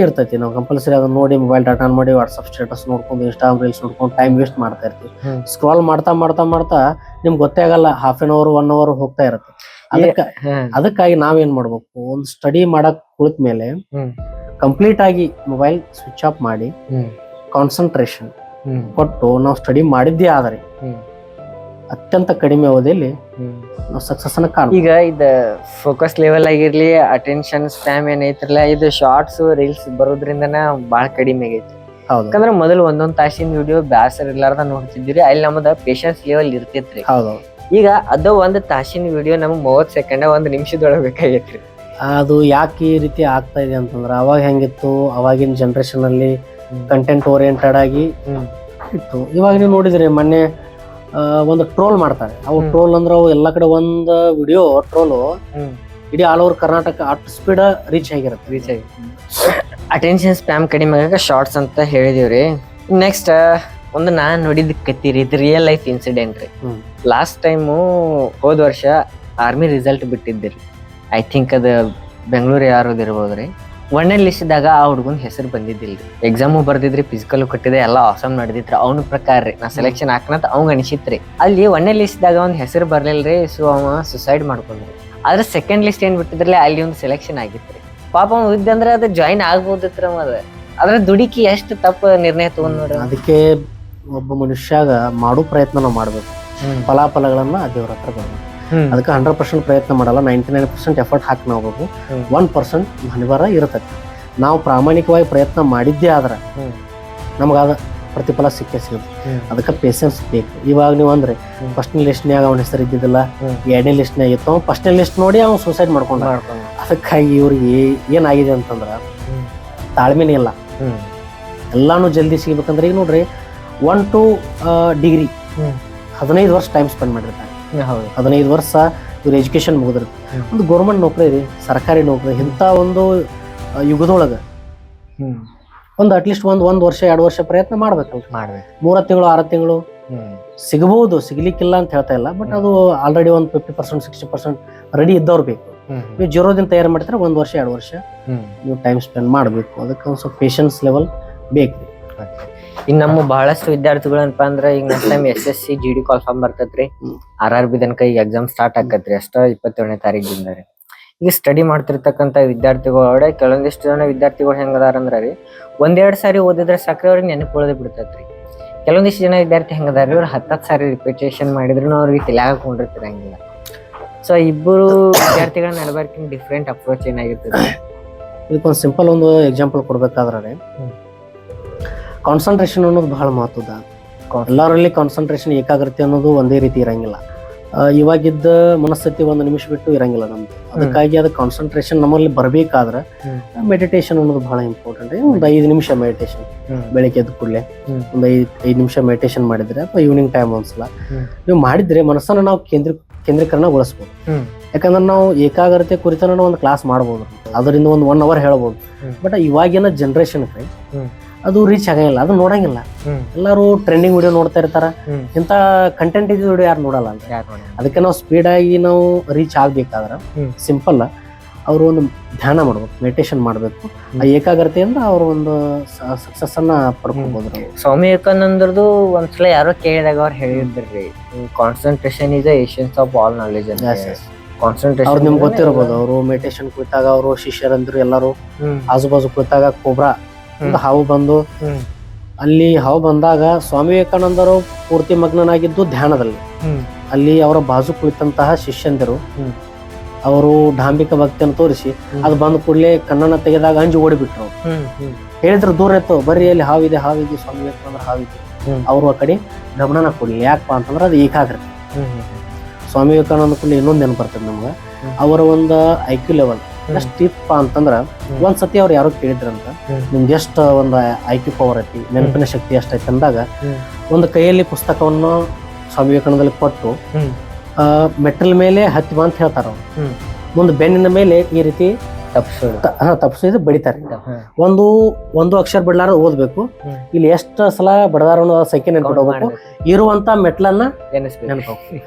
ಇರ್ತೈತಿ. ನಾವು ಕಂಪಲ್ಸರಿ ಅದನ್ನ ನೋಡಿ ಮೊಬೈಲ್ ಡಾಟಾ ಆನ್ ಮಾಡಿ ವಾಟ್ಸಪ್ ಸ್ಟೇಟಸ್ ನೋಡ್ಕೊಂಡು ಇನ್ಸ್ಟಾಗ್ರಾಮ್ ರೀಲ್ಸ್ ನೋಡ್ಕೊಂಡು ಟೈಮ್ ವೇಸ್ಟ್ ಮಾಡ್ತಾ ಇರ್ತೀವಿ. ಸ್ಕ್ರಾಲ್ ಮಾಡ್ತಾ ಮಾಡ್ತಾ ಮಾಡ್ತಾ ನಿಮ್ಗೆ ಗೊತ್ತೇ ಆಗಲ್ಲ, ಹಾಫ್ ಆನ್ ಅವರ್ 1 ಅವರ್ ಹೋಗ್ತಾ ಇರುತ್ತೆ. ಅದಕ್ಕಾಗಿ ನಾವೇನ್ ಮಾಡ್ಬೇಕು, ಒಂದು ಸ್ಟಡಿ ಮಾಡಕ್ ಕುಳಿತ ಮೇಲೆ ಕಂಪ್ಲೀಟ್ ಆಗಿ ಮೊಬೈಲ್ ಸ್ವಿಚ್ ಆಫ್ ಮಾಡಿ ಕಾನ್ಸಂಟ್ರೇಷನ್ ಕೊಟ್ಟು ನಾವು ಸ್ಟಡಿ ಮಾಡಿದ್ದೇ ಆದರೆ ಅತ್ಯಂತ ಕಡಿಮೆ ಅವಧಿಯಲ್ಲಿ ನಾವು ಸಕ್ಸಸ್ ಅನ್ನ ಕಾಣ. ಈಗ ಇದು ಫೋಕಸ್ ಲೆವೆಲ್ ಆಗಿರ್ಲಿ, ಅಟೆನ್ಷನ್ ಸ್ಪ್ಯಾಮ್ ಏನೈತ್ರಲ್ಲ, ಇದು ಶಾರ್ಟ್ಸ್ ರೀಲ್ಸ್ ಬರೋದ್ರಿಂದನ ಬಾಳ ಕಡಿಮೆ ಆಗೈತಿ. ಯಾಕಂದ್ರೆ ಮೊದಲು 1 ತಾಸಿನ ವಿಡಿಯೋ ಬ್ಯಾಸರ್ ಇರ್ಲಾರ್ದ ನೋಡ್ತಿದ್ವಿ, ಅಲ್ಲಿ ನಮ್ದ ಪೇಷನ್ಸ್ ಲೆವೆಲ್ ಇರ್ತಿತ್ರಿ. ಈಗ ಅದು 1 ತಾಸಿನ ವಿಡಿಯೋ ನಮ್ಗೆ 30 ಸೆಕೆಂಡ್ 1 ನಿಮಿಷದೊಳಗೆ ಬೇಕಾಗೈತ್ರಿ. ಅದು ಯಾಕೆ ಈ ರೀತಿ ಆಗ್ತಾ ಇದೆ ಅಂತಂದ್ರೆ, ಅವಾಗ ಹೆಂಗಿತ್ತು, ಅವಾಗಿನ ಜನರೇಷನ್ ಅಲ್ಲಿ ಕಂಟೆಂಟ್ ಓರಿಯೆಂಟೆಡ್ ಆಗಿ ಇತ್ತು. ಇವಾಗ ನೀವು ನೋಡಿದ್ರಿ, ಮೊನ್ನೆ ಒಂದು ಟ್ರೋಲ್ ಮಾಡ್ತಾರೆ. ಅವು ಟ್ರೋಲ್ ಅಂದ್ರೆ ಅವು ಎಲ್ಲಾ ಕಡೆ ಒಂದು ವಿಡಿಯೋ ಟ್ರೋಲು ಇಡೀ ಆಲ್ ಓವರ್ ಕರ್ನಾಟಕ ಅಷ್ಟು ಸ್ಪೀಡ್ ರೀಚ್ ಆಗಿರುತ್ತೆ. ಅಟೆನ್ಷನ್ ಸ್ಪ್ಯಾಮ್ ಕಡಿಮೆ ಆಗಾಕ ಶಾರ್ಟ್ಸ್ ಅಂತ ಹೇಳಿದೀವ್ರಿ. ನೆಕ್ಸ್ಟ್ ಒಂದು ನಾನ್ ನೋಡಿದ್ ಕತ್ತೀರಿ, ಇದು ರಿಯಲ್ ಲೈಫ್ ಇನ್ಸಿಡೆಂಟ್ ರೀ. ಲಾಸ್ಟ್ ಟೈಮು ಹೋದ ವರ್ಷ ಆರ್ಮಿ ರಿಸಲ್ಟ್ ಬಿಟ್ಟಿದ್ದಿರಿ. ಐ ಥಿಂಕ್ ಅದು ಬೆಂಗಳೂರು ಯಾರೋದಿರ್ಬೋದ್ರಿ. 1ನೇ ಲಿಸ್ಟ್ದಾಗ ಆ ಹುಡುಗನ ಹೆಸರು ಬಂದಿದ್ದಿಲ್ರಿ. ಎಕ್ಸಾಮು ಬರ್ದಿದ್ರಿ, ಫಿಸಿಕಲ್ ಕೊಟ್ಟಿದೆ, ಎಲ್ಲ ಆಸಮ್ ನಡೆದಿತ್ರಿ. ಅವ್ನ ಪ್ರಕಾರ ರೀ ನಾ ಸೆಲೆಕ್ಷನ್ ಹಾಕನಂತ ಅವಂಗ ಅನಿಸಿತ್ರಿ. ಅಲ್ಲಿ 1ನೇ ಲಿಸ್ಟ್ದಾಗ ಒಂದು ಹೆಸರು ಬರ್ಲಿಲ್ರಿ, ಸೊ ಅವ ಸುಸೈಡ್ ಮಾಡ್ಕೊಂಡ್ರಿ. ಆದ್ರೆ 2nd ಲಿಸ್ಟ್ ಏನ್ ಬಿಟ್ಟಿದ್ರಲ್ಲ, ಅಲ್ಲಿ ಒಂದು ಸೆಲೆಕ್ಷನ್ ಆಗಿತ್ರಿ. ಪಾಪ ಅವ ಇದ್ದಂದ್ರೆ ಅದು ಜಾಯಿನ್ ಆಗ್ಬೋದಿತ್ರ. ಅದ್ರ ದುಡುಕಿ ಎಷ್ಟು ತಪ್ಪು ನಿರ್ಣಯ ತಗೊಂಡ್ ನೋಡ್ರಿ. ಅದಕ್ಕೆ ಒಬ್ಬ ಮನುಷ್ಯಾಗ ಮಾಡೋ ಪ್ರಯತ್ನ ನಾವು ಮಾಡ್ಬೇಕು, ಫಲಾಫಲಗಳನ್ನ ದೇವ್ರ ಹತ್ರ ಬರ್ಬೇಕು. ಅದಕ್ಕೆ 100% ಪ್ರಯತ್ನ ಮಾಡಲ್ಲ, 99% ಎಫರ್ಟ್ ಹಾಕಿ ನಾವು ಹೋಗ್ಬೇಕು. 1% ಹನಿವಾರ ಇರತೈತಿ. ನಾವು ಪ್ರಾಮಾಣಿಕವಾಗಿ ಪ್ರಯತ್ನ ಮಾಡಿದ್ದೇ ಆದ್ರೆ ನಮಗಾದ ಪ್ರತಿಫಲ ಸಿಕ್ಕೇ ಸಿಗುತ್ತೆ. ಅದಕ್ಕೆ ಪೇಷನ್ಸ್ ಬೇಕು. ಇವಾಗ ನೀವು ಅಂದ್ರೆ 1ನೇ ಲಿಸ್ಟ್ನ್ಯಾಗ ಅವನ ಹೆಸರು ಇದ್ದಿದ್ದಿಲ್ಲ, 2ನೇ ಲಿಸ್ಟ್ನ್ಯಾಗ ಇತ್ತು, 1ನೇ ಲಿಸ್ಟ್ ನೋಡಿ ಅವ್ನು ಸೂಸೈಡ್ ಮಾಡ್ಕೊಂಡ. ಅದಕ್ಕಾಗಿ ಇವ್ರಿಗೆ ಏನಾಗಿದೆ ಅಂತಂದ್ರ ತಾಳ್ಮೆನೇ ಇಲ್ಲ. ಎಲ್ಲಾನು ಜಲ್ದಿ ಸಿಗ್ಬೇಕಂದ್ರೆ ಈಗ ನೋಡ್ರಿ 1 to ಡಿಗ್ರಿ 15 ವರ್ಷ ಟೈಮ್ ಸ್ಪೆಂಡ್ ಮಾಡಿರ್ತಾರೆ. 15 ವರ್ಷ ಇವ್ರ ಎಜುಕೇಶನ್ ಮುಗಿದಿರುತ್ತೆ. ಒಂದು ಗೌರ್ಮೆಂಟ್ ನೌಕರಿ ರೀ, ಸರ್ಕಾರಿ ನೌಕರಿ, ಇಂಥ ಒಂದು ಯುಗದೊಳಗ ಒಂದು ಅಟ್ಲೀಸ್ಟ್ ಒಂದು ವರ್ಷ 2 ವರ್ಷ ಪ್ರಯತ್ನ ಮಾಡ್ಬೇಕಲ್ರಿ. 3 ತಿಂಗಳು 6 ತಿಂಗಳು ಸಿಗಬಹುದು, ಸಿಗ್ಲಿಕ್ಕಿಲ್ಲ ಅಂತ ಹೇಳ್ತಾ ಇಲ್ಲ, ಬಟ್ ಅದು ಆಲ್ರೆಡಿ ಒಂದು 50% 60% ರೆಡಿ ಇದ್ದವ್ರು ಬೇಕು. ನೀವು ಜೀರೋದಿಂದ ತಯಾರು ಮಾಡ್ತಾರೆ 1 ವರ್ಷ 2 ವರ್ಷ ನೀವು ಟೈಮ್ ಸ್ಪೆಂಡ್ ಮಾಡಬೇಕು. ಅದಕ್ಕೆ ಒಂದು ಸ್ವಲ್ಪ ಪೇಷನ್ಸ್ ಲೆವೆಲ್ ಬೇಕು. ಇನ್ನು ನಮ್ಮ ಬಹಳಷ್ಟು ವಿದ್ಯಾರ್ಥಿಗಳು ಏನಪ್ಪಾ ಅಂದ್ರೆ, ಈಗ ನೆಕ್ಸ್ಟ್ ಟೈಮ್ SSC GD ಕಾಲ್ಫಾರ್ಮ್ ಬರ್ತೈತ್ರಿ, RRB ತನಕ ಈಗ ಎಕ್ಸಾಮ್ ಸ್ಟಾರ್ಟ್ ಆಕತ್ರಿ ಅಷ್ಟ 27ನೇ ತಾರೀಕಿಂದ ರೀ. ಈಗ ಸ್ಟಡಿ ಮಾಡ್ತಿರ್ತಕ್ಕಂಥ ವಿದ್ಯಾರ್ಥಿಗಳೊಡೆ ಕೆಲವೊಂದಿಷ್ಟು ಜನ ವಿದ್ಯಾರ್ಥಿಗಳು ಹೆಂಗದಾರ ಅಂದ್ರ ರೀ, 1-2 ಸಾರಿ ಓದಿದ್ರೆ ಸಾಕ್ರಿ ಅವ್ರಿಗೆ ನೆನಪು ಉಳಿದು ಬಿಡ್ತೈತ್ರಿ. ಕೆಲವೊಂದಿಷ್ಟು ಜನ ವಿದ್ಯಾರ್ಥಿ ಹೆಂಗದಾರ, ಇವ್ರು 10 ಸಾರಿ ರಿಪಿಟೇಷನ್ ಮಾಡಿದ್ರು ಅವ್ರಿಗೆ ತಲೆಯಾಗ ಕೊಂಡಿರ್ತಿರಂಗಿಲ್ಲ. ಸೊ ಇಬ್ಬರು ವಿದ್ಯಾರ್ಥಿಗಳ ನಡಬರ್ಕಿನ ಡಿಫ್ರೆಂಟ್ ಅಪ್ರೋಚ್ ಏನಾಗಿರ್ತದೆ? ಇದಕ್ಕೊಂದು ಸಿಂಪಲ್ ಒಂದು ಎಕ್ಸಾಂಪಲ್ ಕೊಡ್ಬೇಕಾದ್ರೆ, ಕಾನ್ಸಂಟ್ರೇಷನ್ ಅನ್ನೋದು ಬಹಳ ಮಹತ್ವದ. ಎಲ್ಲರಲ್ಲಿ ಕಾನ್ಸಂಟ್ರೇಷನ್ ಏಕಾಗ್ರತೆ ಅನ್ನೋದು ಒಂದೇ ರೀತಿ ಇರಂಗಿಲ್ಲ. ಇವಾಗಿದ್ದ ಮನಸ್ಥಿತಿ ಒಂದು ನಿಮಿಷ ಬಿಟ್ಟು ಇರಂಗಿಲ್ಲ ನಮ್ದು. ಅದಕ್ಕಾಗಿ ಅದು ಕಾನ್ಸಂಟ್ರೇಷನ್ ನಮ್ಮಲ್ಲಿ ಬರ್ಬೇಕಾದ್ರೆ ಮೆಡಿಟೇಷನ್ ಅನ್ನೋದು ಬಹಳ ಇಂಪಾರ್ಟೆಂಟ್. ಒಂದು 5 ನಿಮಿಷ ಮೆಡಿಟೇಷನ್ ಬೆಳಿಗ್ಗೆ ಎದ್ದ ಕೂಡಲೇ ಒಂದು 5 ನಿಮಿಷ ಮೆಡಿಟೇಷನ್ ಮಾಡಿದ್ರೆ ಅಥವಾ ಈವ್ನಿಂಗ್ ಟೈಮ್ ಒಂದ್ಸಲ ನೀವು ಮಾಡಿದ್ರೆ ಮನಸ್ಸನ್ನ ನಾವು ಕೇಂದ್ರೀಕರಣಗೊಳಿಸ್ಬೋದು. ಯಾಕಂದ್ರೆ ನಾವು ಏಕಾಗ್ರತೆ ಕುರಿತನ ಒಂದು ಕ್ಲಾಸ್ ಮಾಡ್ಬೋದು, ಅದರಿಂದ ಒಂದು 1 hour ಹೇಳ್ಬೋದು. ಬಟ್ ಇವಾಗಿನ ಜನರೇಷನ್ ಅದು ರೀಚ್ ಆಗಂಗಿಲ್ಲ, ಅದು ನೋಡಂಗಿಲ್ಲ. ಎಲ್ಲರೂ ಟ್ರೆಂಡಿಂಗ್ ವಿಡಿಯೋ ನೋಡ್ತಾ ಇರ್ತಾರ, ಇಂತ ಕಂಟೆಂಟ್ ಇದ್ದ ವಿಡಿಯೋ ಯಾರು ನೋಡಲ್ಲ ಅಂತ. ಅದಕ್ಕೆ ನಾವು ಸ್ಪೀಡ್ ಆಗಿ ನಾವು ರೀಚ್ ಆಗ್ಬೇಕಾದ್ರ ಸಿಂಪಲ್ ಅವರು ಒಂದು ಧ್ಯಾನ ಮಾಡ್ಬೇಕು, ಮೆಡಿಟೇಷನ್ ಮಾಡ್ಬೇಕು. ಆ ಏಕಾಗ್ರತೆಯಿಂದ ಅವರು ಒಂದು ಸಕ್ಸಸ್ ಅನ್ನ ಪಡ್ಕೊಬಹುದು. ಸ್ವಾಮಿ ವಿವೇಕಾನಂದರದು ಒಂದ್ಸಲ ಯಾರೋ ಕೇಳಿದಾಗ ಅವ್ರು ಹೇಳಿದ್ರಿ, concentration is Asians of all knowledge ಅಂತ. ಕಾನ್ಸಂಟ್ರೇಷನ್ ಅವ್ರು ನಿಮ್ಗೆ ಗೊತ್ತಿರ್ಬೋದು, ಅವರು ಮೆಡಿಟೇಷನ್ ಕುಳಿತಾಗ ಅವರು ಶಿಷ್ಯರಂದ್ರು ಎಲ್ಲರೂ ಆಜು ಬಾಜು ಕುಳಿತಾಗ ಕೋಬ್ರಾ ಹಾವು ಬಂದು, ಅಲ್ಲಿ ಹಾವು ಬಂದಾಗ ಸ್ವಾಮಿ ವಿವೇಕಾನಂದರು ಪೂರ್ತಿ ಮಗ್ನನಾಗಿದ್ದು ಧ್ಯಾನದಲ್ಲಿ. ಅಲ್ಲಿ ಅವರ ಬಾಜು ಕುಳಿತಂತಹ ಶಿಷ್ಯಂದರು ಅವರು ಡಾಂಬಿಕ ಭಕ್ತಿಯನ್ನು ತೋರಿಸಿ ಅದು ಬಂದ ಕೂಡಲೇ ಕಣ್ಣನ್ನ ತೆಗೆದಾಗ ಅಂಜು ಓಡಿಬಿಟ್ರು. ಹೇಳಿದ್ರು ದೂರ ಇತ್ತು, ಬರ್ರಿ ಅಲ್ಲಿ ಹಾವಿದೆ ಸ್ವಾಮಿ ವಿವೇಕಾನಂದ್ರ ಹಾವಿದೆ. ಅವರು ಆ ಕಡೆ ಗಮನನ ಕೊಡ್ಲಿ. ಯಾಕಪ್ಪ ಅಂತಂದ್ರೆ ಅದು ಏಕಾಗ್ರತೆ. ಸ್ವಾಮಿ ವಿವೇಕಾನಂದ ಕೂಡಲೇ ಇನ್ನೊಂದು ನೆನಪು ಬರ್ತದೆ ನಮ್ಗೆ, ಅವರ ಒಂದು IQ ಲೆವೆಲ್ ಎಷ್ಟು ಇತ್ತಪ್ಪ ಅಂತಂದ್ರ, ಒಂದ್ಸತಿ ಅವ್ರು ಯಾರೋ ಕೇಳಿದ್ರಂತ, ನಿಮ್ಗೆ ಎಷ್ಟು ಒಂದು IQ ಪವರ್ ಐತಿ, ನೆನಪಿನ ಶಕ್ತಿ ಎಷ್ಟೈತಿ ಅಂದಾಗ ಒಂದು ಕೈಯಲ್ಲಿ ಪುಸ್ತಕವನ್ನು ಸ್ವಾಮಿ ವಿವೇಕಾನಂದಲ್ಲಿ ಕೊಟ್ಟು ಮೆಟ್ಟಲ್ ಮೇಲೆ ಹತ್ತಿ ಬಾ ಅಂತ ಹೇಳ್ತಾರ. ಮುಂದೆ ಬೆನ್ನಿನ ಮೇಲೆ ಈ ರೀತಿ ತಪ್ಪಿಸಿದ್ರೆ ಬಡಿತಾರೆ. ಒಂದು ಅಕ್ಷರ ಬಿಡ್ಲಾರ ಓದ್ಬೇಕು. ಇಲ್ಲಿ ಎಷ್ಟು ಸಲ ಬಡದಾರ ಸಂಖ್ಯೆ ನೆನ್ಪಿಟ್ಕೋಬೇಕು, ಇರುವಂತ ಮೆಟ್ಲನ್ನ ನೆನಪಬೇಕು.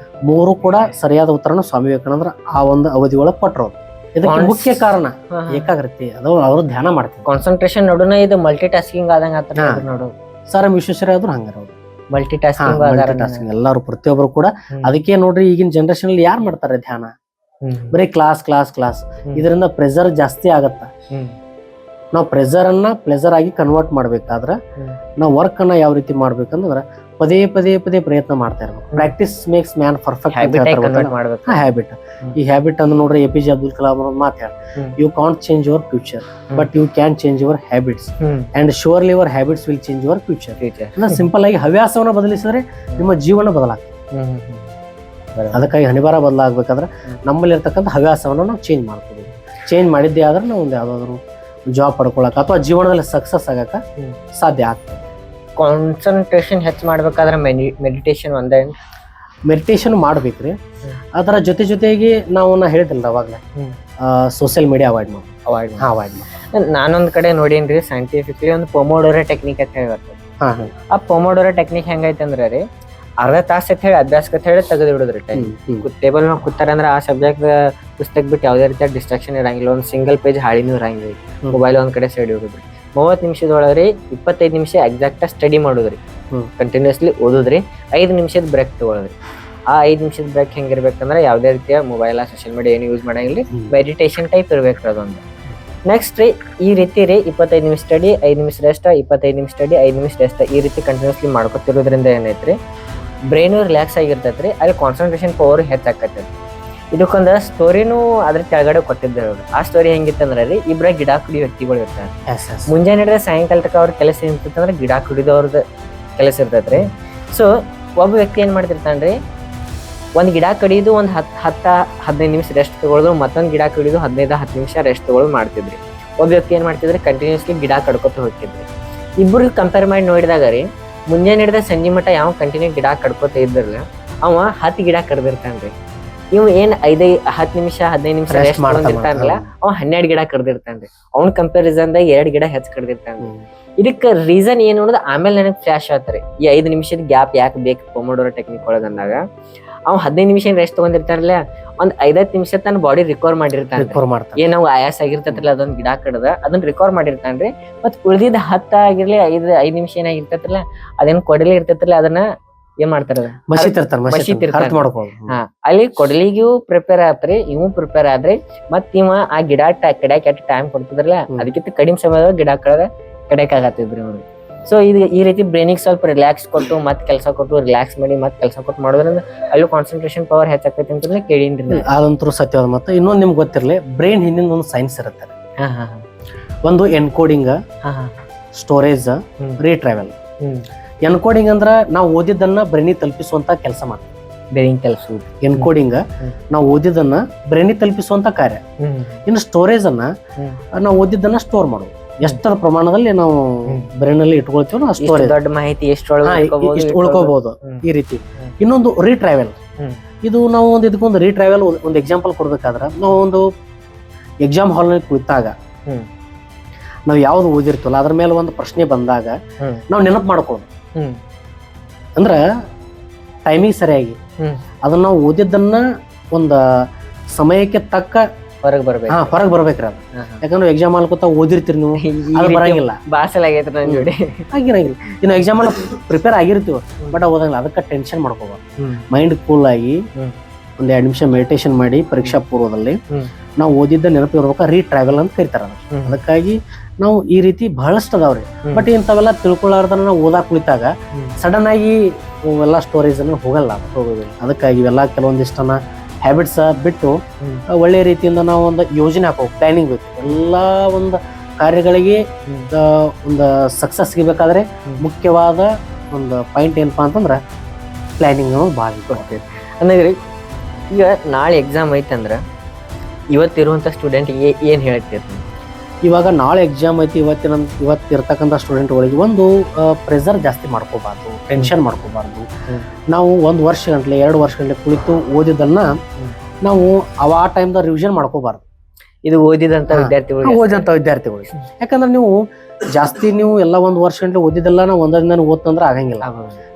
3 ಕೂಡ ಸರಿಯಾದ ಉತ್ತರನ ಸ್ವಾಮಿ ವಿವೇಕಾನಂದ್ರ ಆ ಒಂದು ಅವಧಿ ಒಳಗೆ ಕೊಟ್ಟರು. ಇದಕ್ಕೆ ಮುಖ್ಯ ಕಾರಣ ಏಕಾಗ್ರತೆ. ಅದು ಅವರು ಧ್ಯಾನ ಮಾಡ್ತಾರೆ. ಕಾನ್ಸಂಟ್ರೇಷನ್ ನೋಡೋಣ, ಇದು ಮಲ್ಟಿ ಟಾಸ್ಕಿಂಗ್ ಆದಂಗ ನೋಡು. ಸರ್ ವಿಶ್ವೇಶ್ವರಯ್ಯ ಆದ್ರು ಹಂಗಾರ ಅವರು ಮಲ್ಟಿ ಟಾಸ್ಕಿಂಗ್ ಎಲ್ಲಾರು ಪ್ರತಿಯೊಬ್ಬರು ಕೂಡ. ಅದಕ್ಕೆ ನೋಡ್ರಿ ಈಗಿನ ಜನರೇಷನ್ ಅಲ್ಲಿ ಯಾರು ಮಾಡ್ತಾರೆ ಧ್ಯಾನ? ಬರೀ ಕ್ಲಾಸ್. ಇದರಿಂದ ಪ್ರೆಷರ್ ಜಾಸ್ತಿ ಆಗತ್ತ. ನಾವು ಪ್ರೆಷರ್ ಅನ್ನ ಪ್ಲೆಜರ್ ಆಗಿ ಕನ್ವರ್ಟ್ ಮಾಡ್ಬೇಕಾದ್ರ ನಾವು ವರ್ಕ್ ಅನ್ನ ಯಾವ ರೀತಿ ಮಾಡ್ಬೇಕಂದ್ರ ಪದೇ ಪ್ರಯತ್ನ ಮಾಡ್ತಾ ಇರ್ಬೇಕು. Practice makes man perfect. Habit. ಈ ಹ್ಯಾಬಿಟ್ ಅಂದ್ರೆ ನೋಡ್ರಿ APJ ಅಬ್ದುಲ್ ಕಲಾಂ ಅವ್ರ ಮಾತಾಡ, you can't change your future but you can change your habits and surely your habits will change your future. Simple ಆಗಿ ಹವ್ಯಾಸವನ್ನ ಬದಲಿಸಿದ್ರೆ ನಿಮ್ಮ ಜೀವನ ಬದಲಾಗ್ತದೆ. ಅದಕ್ಕಾಗಿ ಹಣಿಬಾರ ಬದಲಾಗಬೇಕಾದ್ರೆ ನಮ್ಮಲ್ಲಿ ಇರ್ತಕ್ಕಂಥ ಹವ್ಯಾಸವನ್ನ ನಾವು ಚೇಂಜ್ ಮಾಡ್ತೀವಿ. ಚೇಂಜ್ ಮಾಡಿದ್ದೇ ಆದ್ರೆ ನಾವು ಒಂದು ಯಾವ್ದಾದ್ರು ಜಾಬ್ ಪಡ್ಕೊಳಕ ಅಥವಾ ಜೀವನದಲ್ಲಿ ಸಕ್ಸಸ್ ಆಗಕ ಸಾಧ್ಯ ಆಗ್ತದೆ. ಕಾನ್ಸಂಟ್ರೇಷನ್ ಹೆಚ್ಚು ಮಾಡ್ಬೇಕಾದ್ರೆ ಮೆಡಿಟೇಷನ್ ಒಂದೇ. ಮೆಡಿಟೇಷನ್ ಮಾಡ್ಬೇಕ್ರಿ, ಅದರ ಜೊತೆಗೆ ನಾವು ಹೇಳಿದಿಲ್ಲ ಅವಾಗಲೇ ಸೋಷಿಯಲ್ ಮೀಡಿಯಾ ಅವಾಯ್ಡ್ ಮಾಡಿ. ನಾನೊಂದ್ ಕಡೆ ನೋಡೀನ್ರಿ, ಸೈಂಟಿಫಿಕ್ಲಿ ಒಂದು ಪೊಮೋಡೋರೋ ಟೆಕ್ನಿಕ್ ಅಂತ ಹೇಳಿ ಬರ್ತದೆ. ಆ ಪೊಮೋಡೋರೋ ಟೆಕ್ನಿಕ್ ಹೆಂಗೈತೆ ಅಂದ್ರೆ ರೀ, ಅರ್ಧ ತಾಸು ಅಂತ ಹೇಳಿ ಅಭ್ಯಾಸಕ್ಕೆ ಹೇಳಿ ತೆಗೆದು ಬಿಡೋದ್ರಿ. ಟೇಬಲ್ ಮೇಲೆ ಕೂತಾರ ಅಂದ್ರೆ ಆ ಸಬ್ಜೆಕ್ಟ್ ಪುಸ್ತಕ ಬಿಟ್ಟು ಯಾವುದೇ ರೀತಿಯ ಡಿಸ್ಟ್ರಾಕ್ಷನ್ ಇರಂಗಿಲ್ಲ. ಒಂದು ಸಿಂಗಲ್ ಪೇಜ್ ಹಾಳಿನೂ ಇರಂಗಿಲ್ಲ. ಮೊಬೈಲ್ ಒಂದ್ ಕಡೆ ಸೈಡ್ ಇಡೋದ್ರಿ. 30 ನಿಮಿಷದೊಳಗ್ರಿ 25 ನಿಮಿಷ ಎಕ್ಸಾಕ್ಟ್ ಸ್ಟಡಿ ಮಾಡೋದ್ರಿ, ಕಂಟಿನ್ಯೂಸ್ಲಿ ಓದೋದ್ರಿ. 5 ನಿಮಿಷದ ಬ್ರೇಕ್ ತಗೊಳೋದ್ರಿ. ಆ 5 ನಿಮಿಷದ ಬ್ರೇಕ್ ಹೆಂಗಿರ್ಬೇಕಂದ್ರೆ ಯಾವುದೇ ರೀತಿಯ ಮೊಬೈಲ್ ಸೋಷಿಯಲ್ ಮೀಡಿಯಾ ಏನು ಯೂಸ್ ಮಾಡಂಗಿಲ್ಲ, ಮೆಡಿಟೇಷನ್ ಟೈಪ್ ಇರ್ಬೇಕ್ರಿ ಅದೊಂದು. ನೆಕ್ಸ್ಟ್ ರೀ ಈ ರೀತಿ ರೀ 25 ನಿಮಿಷ ಸ್ಟಡಿ, 5 ನಿಮಿಷ ರೆಸ್ಟ್, 25 ನಿಮಿಷ ಸ್ಟಡಿ, 5 ನಿಮಿಷ ರೆಸ್ಟ್, ಈ ರೀತಿ ಕಂಟಿನ್ಯೂಸ್ಲಿ ಮಾಡ್ಕೊತಿರೋದ್ರಿಂದ ಏನೈತ್ರಿ, ಬ್ರೈನು ರಿಲ್ಯಾಕ್ಸ್ ಆಗಿರ್ತೈತ್ರಿ. ಅಲ್ಲಿ ಕಾನ್ಸಂಟ್ರೇಷನ್ ಪವರ್ ಹೆಚ್ಚಾಕತ್ತೈತಿ. ಇದಕ್ಕೊಂದು ಸ್ಟೋರಿನೂ ಅದ್ರ ಕೆಳಗಡೆ ಕೊಟ್ಟಿದ್ದೆ. ಆ ಸ್ಟೋರಿ ಹೆಂಗಿತ್ತಂದ್ರೆ ರೀ, ಇಬ್ಬರ ಗಿಡ ಕುಡಿಯೋ ವ್ಯಕ್ತಿಗಳು ಇರ್ತಾರೆ. ಮುಂಜಾನೆ ಹಿಡಿದ್ರೆ ಸಾಯಂಕಾಲ ತನಕ ಅವ್ರ ಕೆಲಸ ಏನಿರ್ತಂದ್ರೆ ಗಿಡ ಕುಡಿದವ್ರದ್ದು ಕೆಲಸ ಇರ್ತೈತ್ರಿ. ಸೊ ಒಬ್ಬ ವ್ಯಕ್ತಿ ಏನ್ ಮಾಡ್ತಿರ್ತಾನ್ರಿ, ಒಂದ್ ಗಿಡ ಕಡಿದು ಒಂದ್ 10-15 ನಿಮಿಷ ರೆಸ್ಟ್ ತಗೊಳ್ಳೋದು, ಮತ್ತೊಂದ್ ಗಿಡ ಕಡಿದು 15-10 ನಿಮಿಷ ರೆಸ್ಟ್ ತಗೊಳ್ಳೋದು ಮಾಡ್ತಿದ್ರಿ. ಒಬ್ಬ ವ್ಯಕ್ತಿ ಏನ್ ಮಾಡ್ತಿದ್ರಿ, ಕಂಟಿನ್ಯೂಸ್ಲಿ ಗಿಡ ಕಡ್ಕೊತ ಹೋಗ್ತಿದ್ರಿ. ಇಬ್ಬರು ಕಂಪೇರ್ ಮಾಡಿ ನೋಡಿದಾಗ ರೀ, ಮುಂಜಾನೆ ಹಿಡಿದ ಸಂಜೆ ಮಟ್ಟ ಯಾವ ಕಂಟಿನ್ಯೂ ಗಿಡ ಕಡ್ಕೊತ ಇದ್ರಲ್ಲ, ಅವ 10 ಗಿಡ ಕಡ್ದಿರ್ತಾನ್ರಿ. ಇವ್ ಏನ್ 10 ನಿಮಿಷ 15 ನಿಮಿಷ ರೆಸ್ಟ್ ಮಾಡ್ತಿರ್ತಾನಲ್ಲ, ಅವ 12 ಗಿಡ ಕಡ್ದಿರ್ತಾನ್ರಿ. ಅವ್ನ ಕಂಪ್ಯಾರಿಸನ್ ದಾಗ 2 ಗಿಡ ಹೆಚ್ಚು ಕಡ್ದಿರ್ತಾನ್ರಿ. ಇದಕ್ಕೆ ರೀಸನ್ ಏನು ಅನ್ನೋದು ಆಮೇಲೆ ನನಗೆ ಫ್ಲಾಶ್ ಆತ್ರಿ. ಈ 5 ನಿಮಿಷದ ಗ್ಯಾಪ್ ಯಾಕೆ ಬೇಕು ಪೊಮೋಡೋರೋ ಟೆಕ್ನಿಕ್ ಒಳಗಂದಾಗ, ಅವ್ 15 ನಿಮಿಷ ರೆಸ್ಟ್ ತಗೊಂಡಿರ್ತಾರಲ್ಲ, ಒಂದ್ 5-10 ನಿಮಿಷ ತನ್ನ ಬಾಡಿ ರಿಕವರ್ ಮಾಡಿರ್ತಾನೆ. ಏನ್ ನಾವು ಆಯಾಸ ಆಗಿರ್ತೈತ್ರಲ್ಲ, ಅದೊಂದ್ ಗಿಡ ಕಡ್ದ ಅದನ್ನ ರಿಕವರ್ ಮಾಡಿರ್ತಾನ್ರಿ. ಮತ್ ಉಳಿದಿದ್ದ 10 ಆಗಿರ್ಲಿ 5 ನಿಮಿಷ ಏನಾಗಿರ್ತೈತ್ರಲ್ಲ, ಅದೇನ್ ಕೊಡಲಿ ಇರ್ತೈತ್ರಲ್ಲ, ಅದನ್ನ ಏನ್ ಮಾಡ್ತಾರ, ಅಲ್ಲಿ ಕೊಡಲಿಗೂ ಪ್ರಿಪೇರ್ ಆತ್ರಿ, ಇವು ಪ್ರಿಪೇರ್ ಆದ್ರಿ. ಮತ್ ಇವ ಆ ಗಿಡ ಕಡ್ಯಾಕ್ ಎಷ್ಟ್ ಟೈಮ್ ಕೊಡ್ತಿದ್ರಲ್ಲ, ಅದಕ್ಕಿಂತ ಕಡಿಮೆ ಸಮಯದಾಗ ಗಿಡ ಕಡ್ಯಾಕ್ ಆಗತ್ತಿದ್ರಿ ಅವ್ರಿಗೆ. ಸೊ ಇದು ಈ ರೀತಿ ಬ್ರೈನಿಗೆ ಸ್ವಲ್ಪ ರಿಲ್ಯಾಕ್ಸ್ ಕೊಟ್ಟು ಮತ್ ಕೆಲಸ ಕೊಟ್ಟು ರಿಲ್ಯಾಕ್ಸ್ ಮಾಡಿ ಮತ್ ಕೆಲಸ ಕೊಟ್ಟು ಮಾಡೋದ್ರಿಂದ ಅಲ್ಲೂ ಕಾನ್ಸಂಟ್ರೇಷನ್ ಪವರ್ ಹೆಚ್ಚಾಕೈತಿ ಅಂತ ಕೇಳಿನ್ರಿ. ಅದಂತೂ ಸತ್ಯವಾದ. ಮತ್ತೆ ಇನ್ನೊಂದು ನಿಮ್ಗೆ ಗೊತ್ತಿರ್ಲಿ, ಬ್ರೈನ್ ಹಿಂದಿನ ಒಂದು ಸೈನ್ಸ್ ಇರುತ್ತೆ. ಒಂದು ಎನ್ಕೋಡಿಂಗ್, ಸ್ಟೋರೇಜ್, ರೀಟ್ರಾವೆಲ್. ಎನ್ಕೋಡಿಂಗ್ ಅಂದ್ರ ನಾವು ಓದಿದ್ದನ್ನ ಬ್ರೈನಿಗೆ ತಲುಪಿಸುವಂತ ಕೆಲಸ ಮಾಡ್ತೀವಿ. ಬೇರಿಂಗ್ ತಲುಪಿಸುವುದು, ಎನ್ಕೋಡಿಂಗ್ ನಾವು ಓದಿದ್ದನ್ನ ಬ್ರೈನಿಗೆ ತಲುಪಿಸುವಂತ ಕಾರ್ಯ. ಇನ್ನು ಸ್ಟೋರೇಜ್ ಅನ್ನ ನಾವು ಓದಿದ್ದನ್ನ ಸ್ಟೋರ್ ಮಾಡೋದು. ಎಷ್ಟರ ಪ್ರಮಾಣದಲ್ಲಿ ನಾವು ಬ್ರೈನ್ ಅಲ್ಲಿ ಇಟ್ಕೊಳ್ತೀವಿ ಆ ಸ್ಟೋರೇಜ್, ದೊಡ್ಡ ಮಾಹಿತಿ ಎಷ್ಟು ಉಳ್ಕೋಬಹುದು ಈ ರೀತಿ. ಇನ್ನೊಂದು ರೀಟ್ರಾವೆಲ್. ಇದು ನಾವು ಒಂದು ಇದಕ್ಕೊಂದು ರೀಟ್ರಾವೆಲ್ ಒಂದು ಎಕ್ಸಾಂಪಲ್ ಕೊಡ್ಬೇಕಾದ್ರೆ, ನಾವು ಒಂದು ಎಕ್ಸಾಮ್ ಹಾಲ್ ನಲ್ಲಿ ಕುಳಿತಾಗ ನಾವು ಯಾವ್ದು ಓದಿರ್ತೀವಲ್ಲ ಅದ್ರ ಮೇಲೆ ಒಂದು ಪ್ರಶ್ನೆ ಬಂದಾಗ ನಾವು ನೆನಪು ಮಾಡ್ಕೊಳ್ಳೋದು. ಅಂದ್ರ ಟೈಮಿಂಗ್ ಸರಿಯಾಗಿ ಅದನ್ನ ನಾವು ಓದಿದ್ದನ್ನ ಒಂದು ಸಮಯಕ್ಕೆ ತಕ್ಕ ಹೊರಗೆ ಬರ್ಬೇಕು. ಹೊರಗೆ ಬರ್ಬೇಕ್ರಿ ಅದು. ಯಾಕಂದ್ರೆ ಎಕ್ಸಾಮ್ ಅಲ್ಲಿ ಕೂತ ಓದಿರ್ತೀರಿ ನೀವು, ಅದು ಬರಂಗಿಲ್ಲ, ಬಾಸಲಾಗೈತೆ ನನ್ ಜೋಡಿ ಆಗಿರಂಗಿಲ್ಲ. ಇನ್ನು ಎಕ್ಸಾಮ್ ಅಲ್ಲಿ ಪ್ರಿಪೇರ್ ಆಗಿರ್ತೀವ ಬಟ್ ಓದಂಗಿಲ್ಲ. ಅದಕ್ಕೆ ಟೆನ್ಷನ್ ಮಾಡ್ಕೋಬಾರ್ದು. ಮೈಂಡ್ ಕೂಲ್ ಆಗಿ ಒಂದ್ 2 ನಿಮಿಷ ಮೆಡಿಟೇಷನ್ ಮಾಡಿ ಪರೀಕ್ಷಾ ಪೂರ್ವದಲ್ಲಿ ನಾವು ಓದಿದ್ದ ನೆನಪು ಇರ್ಬೇಕಾ ರೀಟ್ರಾವೆಲ್ ಅಂತ ಕರಿತಾರ. ಅದಕ್ಕಾಗಿ ನಾವು ಈ ರೀತಿ ಬಹಳಷ್ಟು ಅದಾವ್ರಿ. ಬಟ್ ಇಂಥವೆಲ್ಲ ತಿಳ್ಕೊಳ್ಳಾರ್ದನ್ನ ನಾವು ಓದಾಕ್ ಕುಳಿತಾಗ ಸಡನ್ ಆಗಿ ಎಲ್ಲ ಸ್ಟೋರೇಜ್ ಅನ್ನು ಹೋಗಲ್ಲ. ಅದಕ್ಕಾಗಿ ಇವೆಲ್ಲ ಕೆಲವೊಂದಿಷ್ಟನ್ನ ಹ್ಯಾಬಿಟ್ಸ್ ಬಿಟ್ಟು ಒಳ್ಳೆ ರೀತಿಯಿಂದ ನಾವು ಒಂದು ಯೋಜನೆ ಹಾಕೋ ಪ್ಲಾನಿಂಗ್ ಬೇಕು. ಎಲ್ಲಾ ಒಂದು ಕಾರ್ಯಗಳಿಗೆ ಒಂದು ಸಕ್ಸಸ್ ಸಿಗಬೇಕಾದ್ರೆ ಮುಖ್ಯವಾದ ಒಂದು ಪಾಯಿಂಟ್ ಏನಪ್ಪಾ ಅಂತಂದ್ರೆ ಪ್ಲಾನಿಂಗ್ ಭಾಳ ಇಂಪಾರ್ಟೆಂಟ್. ಅಂದ್ರೆ ಈಗ ನಾಳೆ ಎಕ್ಸಾಮ್ ಐತಂದ್ರ ಇವತ್ತಿರುವಂತ ಸ್ಟೂಡೆಂಟ್ಗೆ ಏನ್ ಹೇಳ್ತಿರ್ತೀನಿ? ಇವಾಗ ನಾಳೆ ಎಕ್ಸಾಮ್ ಐತಿ, ಇವತ್ತಿರ್ತಕ್ಕಂಥ ಸ್ಟೂಡೆಂಟ್ಗಳಿಗೆ ಒಂದು ಪ್ರೆಷರ್ ಜಾಸ್ತಿ ಮಾಡ್ಕೋಬಾರ್ದು, ಟೆನ್ಷನ್ ಮಾಡ್ಕೋಬಾರ್ದು. ನಾವು 1 ವರ್ಷ ಗಂಟ್ಲೆ 2 ವರ್ಷ ಗಂಟ್ಲೆ ಕುಳಿತು ಓದಿದ್ದನ್ನ ನಾವು ಆ ಟೈಮ್ದಾಗ ರಿವಿಷನ್ ಮಾಡ್ಕೋಬಾರ್ದು. ಇದು ಓದಿದಂತ ವಿದ್ಯಾರ್ಥಿಗಳು. ಯಾಕಂದ್ರೆ ನೀವು ಜಾಸ್ತಿ ನೀವು ಎಲ್ಲ 1 ವರ್ಷ ಗಂಟ್ಲೆ ಓದಿದ್ದೆಲ್ಲ ನಾವು ಒಂದರಿಂದ ಓದ್ತಂದ್ರೆ ಆಗಂಗಿಲ್ಲ.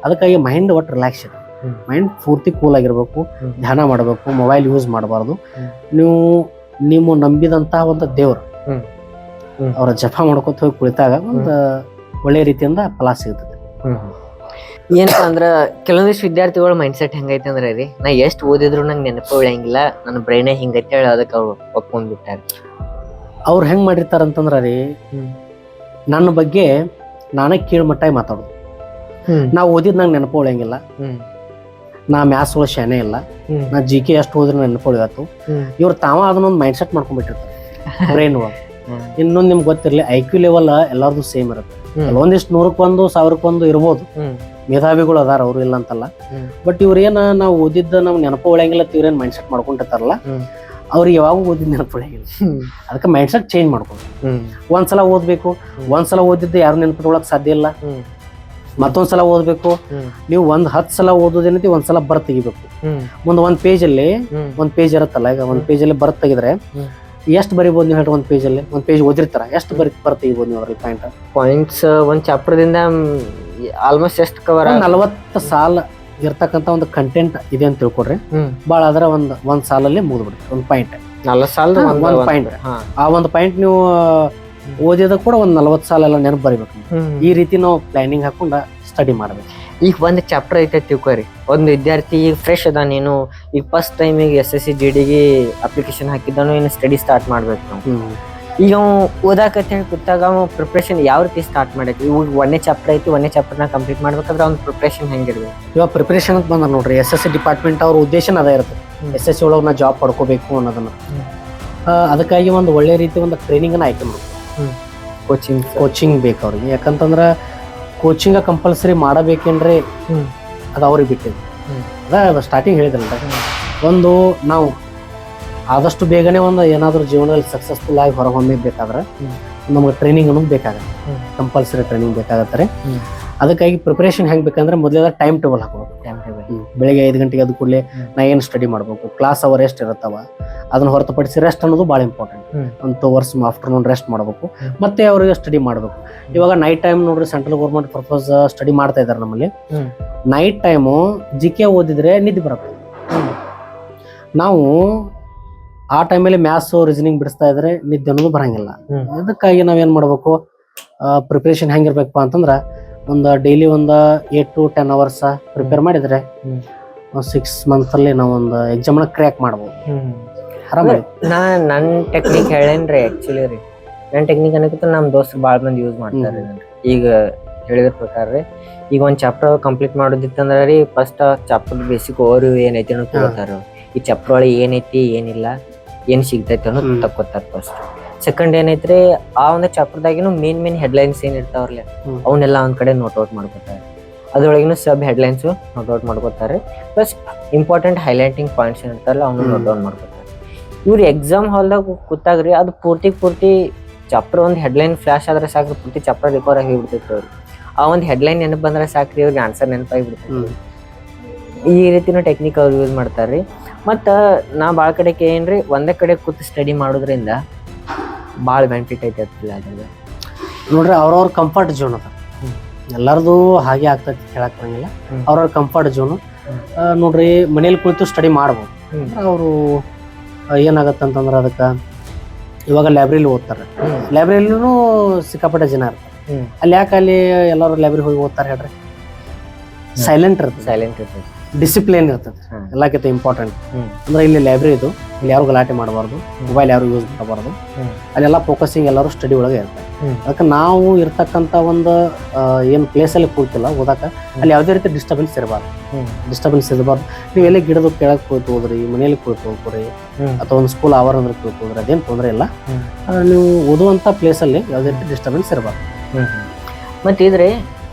ಅದಕ್ಕಾಗಿ ಮೈಂಡ್ ಒಟ್ಟು ರಿಲ್ಯಾಕ್ಸ್ ಇದೆ. ಮೈಂಡ್ ಪೂರ್ತಿ ಕೂಲ್ ಆಗಿರ್ಬೇಕು, ಧ್ಯಾನ ಮಾಡಬೇಕು, ಮೊಬೈಲ್ ಯೂಸ್ ಮಾಡಬಾರ್ದು. ನೀವು ನಂಬಿದಂತಹ ಒಂದು ದೇವ್ರು ಅವರ ಜಪ ಮಾಡ್ಕೊತ ಹೋಗಿ ಕುಳಿತಾಗ ಒಂದು ಒಳ್ಳೆ ರೀತಿಯಿಂದ ಫಲ ಸಿಗ್ತದೆ. ಏನಪ್ಪ ಅಂದ್ರ ಕೆಲವೊಂದಿಷ್ಟು ವಿದ್ಯಾರ್ಥಿಗಳ ಮೈಂಡ್ ಸೆಟ್ ಹೆಂಗೈತೆ ಅಂದ್ರೆ ರೀ, ನಾ ಎಷ್ಟು ಓದಿದ್ರು ನಂಗೆ ನೆನಪು ಉಳಿಯಂಗಿಲ್ಲ, ನನ್ನ ಬ್ರೈನೇ ಹಿಂಗೈತೆ ಹೇಳಿ ಅದಕ್ಕೆ ಅವ್ರು ಒಪ್ಕೊಂಡ್ಬಿಟ್ಟಾರೆ. ಅವ್ರು ಹೆಂಗ್ ಮಾಡಿರ್ತಾರ ಅಂತಂದ್ರ ರೀ, ನನ್ನ ಬಗ್ಗೆ ನಾನೇ ಕೀಳ್ಮಟ್ಟಾಗಿ ಮಾತಾಡೋದು. ನಾ ಓದಿದ್ ನಂಗೆ ನೆನಪು ಉಳಿಯಂಗಿಲ್ಲ, ನಾ ಮ್ಯಾಥ್ಸ್ ಒಳಗೆ ಶಾನೆ ಇಲ್ಲ, ನಾ GK ಎಷ್ಟು ಓದಿದ್ರು ನೆನಪು ಉಳಿಯತ್ತು. ಇವ್ರು ತಾವ ಅದನ್ನೊಂದು ಮೈಂಡ್ ಸೆಟ್ ಮಾಡ್ಕೊಂಡ್ಬಿಟ್ಟಿರ್ತಾರೆ ಬ್ರೈನ್ ಒಳಗೆ. ಇನ್ನೊಂದು ನಿಮ್ಗೆ ಗೊತ್ತಿರ್ಲಿ, IQ ಲೆವೆಲ್ ಎಲ್ಲಾರ್ದು ಸೇಮ್ ಇರುತ್ತೆ. ಕೆಲವೊಂದಿಷ್ಟು 100ಕ್ಕೆ 1 1000ಕ್ಕೆ ಇರ್ಬೋದು, ಮೇಧಾವಿಗಳು ಅದಾರ, ಅವ್ರು ಇಲ್ಲ ಅಂತಲ್ಲ. ಬಟ್ ಇವ್ರೇನ ನಾವು ಓದಿದ್ದ ನಮ್ಗೆ ನೆನಪು ಉಳಿಯಂಗಿಲ್ಲ ಇವ್ರೇನ್ ಮೈಂಡ್ ಸೆಟ್ ಮಾಡ್ಕೊಂಡಿರ್ತಾರಲ್ಲ, ಅವ್ರಿಗೆ ಯಾವಾಗ ಓದಿದ್ ನೆನಪು ಉಳಿಯಂಗಿಲ್ಲ. ಅದಕ್ಕೆ ಮೈಂಡ್ ಸೆಟ್ ಚೇಂಜ್ ಮಾಡ್ಕೊಂಡು ಒಂದ್ಸಲ ಓದ್ಬೇಕು. ಒಂದ್ಸಲ ಓದಿದ್ದೆ ಯಾರು ನೆನಪಿಟ್ಕೊಳಕ್ ಸಾಧ್ಯ ಇಲ್ಲ. ಮತ್ತೊಂದ್ಸಲ ಓದ್ಬೇಕು. ನೀವು 10 ಸಲ ಓದೋದೇನೈತಿ, ಒಂದ್ಸಲ ಬರ್ ತೆಗಿಬೇಕು. ಮುಂದೆ ಒಂದ್ ಪೇಜ್ ಇರುತ್ತಲ್ಲ, ಈಗ ಒಂದ್ ಪೇಜ್ ಅಲ್ಲಿ ಬರ್ ತೆಗಿದ್ರೆ ಎಷ್ಟು ಬರಿಬೋದು ನೀವು ಹೇಳ್ರಿ? ಒಂದ್ ಪೇಜ್ ಓದಿರ್ತಾರ, ಎಷ್ಟು ಬರ್ ತೆಗಿಬೋದು ನೀವು ಅದ್ರಲ್ಲಿ ಪಾಯಿಂಟ್ಸ್? ಒಂದ್ ಚಾಪ್ಟರ್ ದಿಂದ ಆಲ್ಮೋಸ್ಟ್ ಎಷ್ಟು ಕವರ್? 40 ಸಾಲ ಇರ್ತಕ್ಕಂತ ಒಂದು ಕಂಟೆಂಟ್ ಇದೆ ಅಂತ ತಿಳ್ಕೊಡ್ರಿ. ಬಾಳ ಆದ್ರೆ ಒಂದ್ ಸಾಲಲ್ಲಿ ಮುಗಿದ್ಬಿಡುತ್ತೆ ಒಂದು ಪಾಯಿಂಟ್. 40 ಸಾಲ ಒಂದ್ ಪಾಯಿಂಟ್. ಆ ಒಂದು ಪಾಯಿಂಟ್ ನೀವು ಓದಿದ ಕೂಡ ಒಂದ್ 40 ಸಾಲ ಎಲ್ಲ ನೆನಪು ಬರಿಬೇಕು. ಈ ರೀತಿ ನಾವು ಪ್ಲಾನಿಂಗ್ ಹಾಕೊಂಡ ಸ್ಟಡಿ ಮಾಡ್ಬೇಕು. ಈಗ ಒಂದ್ ಚಾಪ್ಟರ್ ಐತೆ ತಿಳ್ಕೊರಿ, ಒಂದು ವಿದ್ಯಾರ್ಥಿ ಈಗ ಫ್ರೆಶ್ ಅದಾನೇನು, ಈಗ ಫಸ್ಟ್ ಟೈಮ್ ಈಗ SSC GD ಗೆ ಅಪ್ಲಿಕೇಶನ್ ಹಾಕಿದ್ದಾನು, ಇನ್ನು ಸ್ಟಡಿ ಸ್ಟಾರ್ಟ್ ಮಾಡ್ಬೇಕು ನಾವು. ಈಗ ಅವ್ ಓದಾಕತ್ತ ಹೇಳಿ ಕೂತಾಗ ಅವ ಪ್ರಿಪ್ರೇಷನ್ ಯಾವ ರೀತಿ ಸ್ಟಾರ್ಟ್ ಮಾಡೈತಿ? ಇವಾಗ 1ನೇ ಚಾಪ್ಟರ್ ಐತಿ, 1ನೇ ಚಾಪ್ಟರ್ನ ಕಂಪ್ಲೀಟ್ ಮಾಡ್ಬೇಕಾದ್ರೆ ಅವ್ನ ಪ್ರಿಪ್ರೇಷನ್ ಹೆಂಗಿರ್ಬೇಕು? ಇವಾಗ ಪ್ರಿಪ್ರೇಷನ್ ಅಂತ ಬಂದ ನೋಡ್ರಿ, SSC ಡಿಪಾರ್ಟ್ಮೆಂಟ್ ಅವ್ರ ಉದ್ದೇಶನ ಅದೇ ಇರುತ್ತೆ, SSC ಒಳಗೆ ನಾ ಜಾಬ್ ಪಡ್ಕೋಬೇಕು ಅನ್ನೋದನ್ನ. ಅದಕ್ಕಾಗಿ ಒಂದು ಒಳ್ಳೆ ರೀತಿ ಒಂದು ಟ್ರೈನಿಂಗ್ ಅನ್ನ ಆಯ್ಕೆ ಮಾಡ್ಬೇಕು. ಕೋಚಿಂಗ್ ಬೇಕು ಅವ್ರಿಗೆ. ಯಾಕಂತಂದ್ರ ಕೋಚಿಂಗ್ ಕಂಪಲ್ಸರಿ ಮಾಡಬೇಕೇನ್ರಿ, ಅದು ಅವ್ರಿಗೆ ಬಿಟ್ಟಿದೆ. ಅದ ಸ್ಟಾರ್ಟಿಂಗ್ ಹೇಳಿದ್ರಲ್ಲ, ಒಂದು ನಾವು ಆದಷ್ಟು ಬೇಗನೆ ಒಂದು ಏನಾದ್ರು ಜೀವನದಲ್ಲಿ ಸಕ್ಸಸ್ಫುಲ್ ಆಗಿ ಹೊರಹೊಮ್ಮಬೇಕಾದ್ರೆ ನಮ್ಗೆ ಟ್ರೈನಿಂಗ್ ಅನ್ನೋದು ಬೇಕಾಗತ್ತೆ, ಕಂಪಲ್ಸರಿ ಟ್ರೈನಿಂಗ್ ಬೇಕಾಗತ್ತಾರೆ. ಅದಕ್ಕಾಗಿ ಪ್ರಿಪರೇಷನ್ ಹೆಂಗ್ ಬೇಕಂದ್ರೆ ಮೊದಲೇ ಟೈಮ್ ಟೇಬಲ್ ಹಾಕೋಬೇಕು. ಬೆಳಿಗ್ಗೆ 5 ಗಂಟೆಗೆ ಅದು ಕೂಡಲೇ ನಾ ಏನು ಸ್ಟಡಿ ಮಾಡ್ಬೇಕು, ಕ್ಲಾಸ್ ಅವರ್ ಎಷ್ಟು ಇರುತ್ತವ, ಅದನ್ನ ಹೊರತುಪಡಿಸಿ ರೆಸ್ಟ್ ಅನ್ನೋದು ಭಾಳ ಇಂಪಾರ್ಟೆಂಟ್. ಒಂದು 2 ಅವರ್ಸ್ ಆಫ್ಟರ್ನೂನ್ ರೆಸ್ಟ್ ಮಾಡಬೇಕು, ಮತ್ತೆ ಅವ್ರಿಗೆ ಸ್ಟಡಿ ಮಾಡಬೇಕು. ಇವಾಗ ನೈಟ್ ಟೈಮ್ ನೋಡ್ರಿ, ಸೆಂಟ್ರಲ್ ಗೌರ್ಮೆಂಟ್ ಪರ್ಪಸ್ ಸ್ಟಡಿ ಮಾಡ್ತಾ ಇದಾರೆ ನಮ್ಮಲ್ಲಿ. ನೈಟ್ ಟೈಮು GK ಓದಿದ್ರೆ ನಿದ್ದೆ ಬರುತ್ತೆ. ನಾವು ಆ ಟೈಮಲ್ಲಿ ಮ್ಯಾಥ್ಸ್ ರೀಸನಿಂಗ್ ಬಿಡಿಸ್ತಾ ಇದ್ರೆ ನಿದ್ದೆ ಅನ್ನೋದು ಬರಂಗಿಲ್ಲ. ಅದಕ್ಕಾಗಿ ನಾವೇನ್ ಮಾಡ್ಬೇಕು, ಪ್ರಿಪರೇಷನ್ ಹೆಂಗಿರ್ಬೇಕಪ್ಪ ಅಂತಂದ್ರ ಒಂದು ಡೈಲಿ ಒಂದು 8 to 10 ಅವರ್ಸ್ ಪ್ರಿಪೇರ್ ಮಾಡಿದ್ರೆ 6 months ಅಲ್ಲಿ ನಾವು ಒಂದು ಎಕ್ಸಾಮ್ ಕ್ರ್ಯಾಕ್ ಮಾಡ್ಬೋದು ಆರಾಮಾಗಿ. ನನ್ನ ಟೆಕ್ನಿಕ್ ಹೇಳೇನ್ರಿ, ಆಕ್ಚುಲಿ ರೀ ನನ್ನ ಟೆಕ್ನಿಕ್ ಅನ್ನೋಕ್ಕಿಂತ ನಮ್ಮ ದೋಸ್ತರು ಭಾಳ ಮಂದಿ ಯೂಸ್ ಮಾಡ್ತಾರೆ. ಈಗ ಹೇಳಿದ್ರ ಪ್ರಕಾರ ರೀ, ಈಗ ಒಂದು ಚಾಪ್ಟರ್ ಕಂಪ್ಲೀಟ್ ಮಾಡೋದಿತ್ತಂದ್ರೆ ರೀ, ಫಸ್ಟ್ ಚಾಪ್ಟರ್ ಬೇಸಿಕ್ ಓವರ್ ಏನೈತಿ ಅನ್ನೋದು ತಗೋತಾರ. ಈ ಚಾಪ್ಟರ್ ಒಳಗೆ ಏನೈತಿ ಏನಿಲ್ಲ, ಏನ್ ಸಿಗ್ತೈತಿ ಅನ್ನೋದು ತಕ್ಕೋತಾರ ಫಸ್ಟ್. ಸೆಕೆಂಡ್ ಏನೈತ್ರಿ, ಆ ಒಂದು ಚಾಪ್ಟರ್ದಾಗಿನೂ ಮೇನ್ ಹೆಡ್ಲೈನ್ಸ್ ಏನ್ ಇರ್ತಾವ್ರಲ್ಲ ಅವನ್ನೆಲ್ಲ ಒಂದ್ ಕಡೆ ನೋಟ್ ಔಟ್ ಮಾಡ್ಕೊತಾರೆ. ಅದ್ರೊಳಗಿನ ಸಬ್ ಹೆಡ್ಲೈನ್ಸು ನೋಟ್ ಔಟ್ ಮಾಡ್ಕೋತಾರೆ. ಪ್ಲಸ್ ಇಂಪಾರ್ಟೆಂಟ್ ಹೈಲೈಟಿಂಗ್ ಪಾಯಿಂಟ್ಸ್ ಏನಿರ್ತಾರಲ್ಲ ಅವನು ನೋಟ್ ಡೌನ್ ಮಾಡ್ಕೋತಾರೆ. ಇವ್ರು ಎಕ್ಸಾಮ್ ಹಾಲ್ದಾಗ ಕೂತಾಗ್ರಿ ಅದು ಪೂರ್ತಿ ಚಾಪ್ಟರ್ ಒಂದು ಹೆಡ್ಲೈನ್ ಫ್ಲಾಶ್ ಆದ್ರೆ ಸಾಕ್ರಿ, ಪೂರ್ತಿ ಚಾಪ್ಟರ್ ರಿಕವರ್ ಆಗಿ ಬಿಡ್ತೈತೆ ಅವ್ರು. ಆ ಒಂದು ಹೆಡ್ಲೈನ್ ನೆನಪು ಬಂದ್ರೆ ಸಾಕ್ರಿ, ಅವ್ರಿಗೆ ಆನ್ಸರ್ ನೆನಪಾಗಿ ಬಿಡ್ತೈತಿ. ಈ ರೀತಿನೂ ಟೆಕ್ನಿಕ್ ಅವ್ರು ಯೂಸ್ ಮಾಡ್ತಾರ್ರಿ. ಮತ್ತು ನಾ ಭಾಳ ಕಡೆ ಏನ್ರಿ ಒಂದೇ ಕಡೆ ಕೂತು ಸ್ಟಡಿ ಮಾಡೋದ್ರಿಂದ ಭಾಳ ಬೆನಿಫಿಟ್ ಐತೆ ಅದ್ರಲ್ಲಿ. ಅದ್ರಾಗ ನೋಡ್ರಿ ಅವ್ರವ್ರ ಕಂಫರ್ಟ್ ಝೋನ್ ಅದ, ಎಲ್ಲರದು ಹಾಗೆ ಆಗ್ತೈತಿ ಹೇಳಕ್ ಬರಂಗಿಲ್ಲ. ಅವ್ರವ್ರ ಕಂಫರ್ಟ್ ಝೋನು ನೋಡ್ರಿ ಮನೇಲಿ ಕುಳಿತು ಸ್ಟಡಿ ಮಾಡ್ಬೋದು. ಅವರು ಏನಾಗತ್ತಂತಂದ್ರೆ ಅದಕ್ಕೆ ಇವಾಗ ಲೈಬ್ರರಿಲಿ ಓದ್ತಾರೆ, ಲೈಬ್ರರಿಲೂ ಸಿಕ್ಕಾಪಟ್ಟೆ ಜನ ಇರ್ತಾರೆ. ಅಲ್ಲಿ ಯಾಕೆ ಅಲ್ಲಿ ಎಲ್ಲರೂ ಲೈಬ್ರರಿ ಹೋಗಿ ಓದ್ತಾರೆ ಹೇಳ್ರಿ? ಸೈಲೆಂಟ್ ಇರ್ತದೆ, ಡಿಸಿಪ್ಲಿನ್ ಇರ್ತದೆ, ಎಲ್ಲಕ್ಕಿಂತ ಇಂಪಾರ್ಟೆಂಟ್. ಅಂದ್ರೆ ಇಲ್ಲಿ ಲೈಬ್ರರಿ ಇದು, ಇಲ್ಲಿ ಯಾರು ಗಲಾಟೆ ಮಾಡಬಾರ್ದು, ಮೊಬೈಲ್ ಯಾರು ಯೂಸ್ ಮಾಡಬಾರ್ದು, ಅಲ್ಲೆಲ್ಲ ಫೋಕಸಿಂಗ್ ಎಲ್ಲರೂ ಸ್ಟಡಿ ಒಳಗೆ ಇರ್ತಾರೆ. ಅದಕ್ಕೆ ನಾವು ಇರ್ತಕ್ಕಂಥ ಒಂದು ಏನು ಪ್ಲೇಸಲ್ಲಿ ಕೂತಿಲ್ಲ ಓದಾಕ, ಅಲ್ಲಿ ಯಾವುದೇ ರೀತಿ ಡಿಸ್ಟರ್ಬೆನ್ಸ್ ಇರಬಾರ್ದು. ನೀವು ಎಲ್ಲಿ ಗಿಡದ ಕೆಳಗೆ ಕುಳಿತು ಹೋದ್ರಿ, ಮನೆಯಲ್ಲಿ ಕುಳಿತು ಹೋಗ್ರಿ, ಅಥವಾ ಒಂದು ಸ್ಕೂಲ್ ಆವರಣದಲ್ಲಿ ಕುಳಿತು ಹೋದ್ರಿ, ಅದೇನು ತೊಂದರೆ ಇಲ್ಲ. ನೀವು ಓದುವಂಥ ಪ್ಲೇಸಲ್ಲಿ ಯಾವುದೇ ರೀತಿ ಡಿಸ್ಟರ್ಬೆನ್ಸ್ ಇರಬಾರ್ದು. ಮತ್ತು ಇದ್ರೆ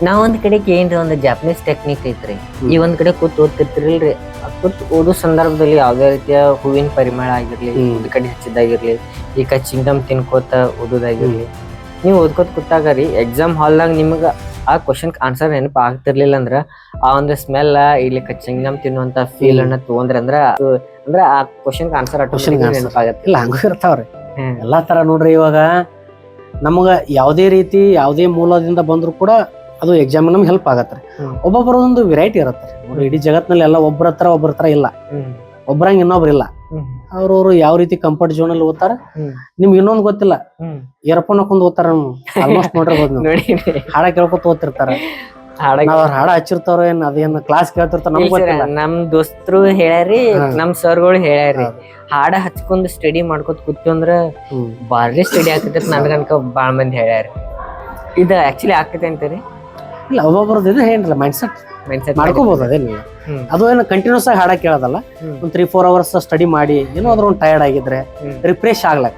ನಾವೊಂದ್ ಕಡೆಗೆ ಏನ್ರಿ ಒಂದು ಜಾಪನೀಸ್ ಟೆಕ್ನಿಕ್ ಐತ್ರಿ. ಈ ಒಂದ್ ಕಡೆ ಕೂತ್ ಓದ್ತಿರ್ತಿರಲ್ರಿ, ಕೂತ್ ಓದೋ ಸಂದರ್ಭದಲ್ಲಿ ಯಾವ್ದೇ ರೀತಿಯ ಹೂವಿನ ಪರಿಮಳ ಆಗಿರ್ಲಿ, ಒಂದು ಕಡೆ ಹಚ್ಚಿದಾಗಿರ್ಲಿ, ಈ ಚಿಂಗಮ್ ತಿನ್ಕೋತ ಓದೋದಾಗಿರ್ಲಿ, ನೀವು ಓದ್ಕೋತ ಕೂತಾಗ ರೀ ಎಕ್ಸಾಮ್ ಹಾಲ್ದಾಗ ನಿಮ್ಗೆ ಆ ಕ್ವಶನ್ ಆನ್ಸರ್ ನೆನಪು ಆಗ್ತಿರ್ಲಿಲ್ಲ ಅಂದ್ರ ಆ ಒಂದು ಸ್ಮೆಲ್ ಇಲ್ಲಿ ಚಿಂಗಮ್ ತಿನ್ನುವಂತ ಫೀಲ್ ಅನ್ನ ತಗೊಂಡ್ರಿ ಅಂದ್ರೆ ಆ ಕ್ವಶನ್ ಆನ್ಸರ್ ನೆನಪಾಗತ್ತೆ. ಇಲ್ಲ ಹಂಗೂ ಇರ್ತಾವ್ರಿ ಎಲ್ಲಾ ತರ. ನೋಡ್ರಿ ಇವಾಗ ನಮಗ ಯಾವುದೇ ರೀತಿ ಯಾವುದೇ ಮೂಲದಿಂದ ಬಂದ್ರು ಕೂಡ ಅದು ಎಕ್ಸಾಮ್ ನಮ್ಗೆ ಹೆಲ್ಪ್ ಆಗತ್ತೆ. ಒಬ್ಬೊಬ್ಬರದೊಂದು ವೆರೈಟಿ ಇರುತ್ತೆ ನೋಡ್ರಿ. ಇಡೀ ಜಗತ್ನಲ್ಲಿ ಎಲ್ಲ ಒಬ್ಬರ ಹತ್ರ ಇಲ್ಲ, ಒಬ್ಬರಂಗ ಇನ್ನೊಬ್ರು ಇಲ್ಲ. ಅವ್ರವ್ರು ಯಾವ ರೀತಿ ಕಂಫರ್ಟ್ ಝೋನ್ ಅಲ್ಲಿ ಓದ್ತಾರ. ನಿಮ್ಗೆ ಇನ್ನೊಂದು ಗೊತ್ತಿಲ್ಲ, ಇಯರ್ಫೋನ್ ಹಾಕೊಂಡ್ ಓದ್ತಾರ. ಆಲ್ಮೋಸ್ಟ್ ನೋಡಿರ್ಬೋದು, ಹಾಡ ಕೇಳ್ಕೊತ ಓದ್ತಿರ್ತಾರ. ಅವ್ರ ಹಾಡ ಹಚ್ಚಿರ್ತಾರ, ಏನ್ ಅದೇನ್ ಕ್ಲಾಸ್ ಕೇಳ್ತಿರ್ತಾರ ನಮ್ಗೆ ಗೊತ್ತಿಲ್ಲ. ನಮ್ ದೋಸ್ತರು ಹೇಳ್ಯಾರಿ, ನಮ್ ಸರ್ಗಳು ಹೇಳ್ಯಾರಿ, ಹಾಡ ಹಚ್ಕೊಂಡ್ ಸ್ಟಡಿ ಮಾಡ್ಕೊತ ಕೂತು ಅಂದ್ರ ಬಾರಿ ಸ್ಟಡಿ ಆಗ್ತೈತಿ ನನ್ಗನ್ಕ ಬಾಳ ಮಂದಿ ಹೇಳ್ಯಾರಿ. ಇದು ಆಕ್ಚುಲಿ ಆಗ್ತೈತೆ ಅಂತೀರಿ? ಇಲ್ಲ, ಒಬ್ಬೊಬ್ರದ್ದು ಇದು ಏನಿಲ್ಲ, ಮೈಂಡ್ ಸೆಟ್ ಮಾಡ್ಕೋಬಹುದು. ಅದೇನಿಲ್ಲ, ಅದು ಏನು ಕಂಟಿನ್ಯೂಸ್ ಆಗಿ ಹಾಡ ಕೇಳೋದಲ್ಲ. ಒಂದ್ 3-4 hours ಸ್ಟಡಿ ಮಾಡಿ ಏನೋ ಅದ್ರ ಒಂದು ಟಯರ್ಡ್ ಆಗಿದ್ರೆ ರಿಫ್ರೆಶ್ ಆಗ್ಲಕ್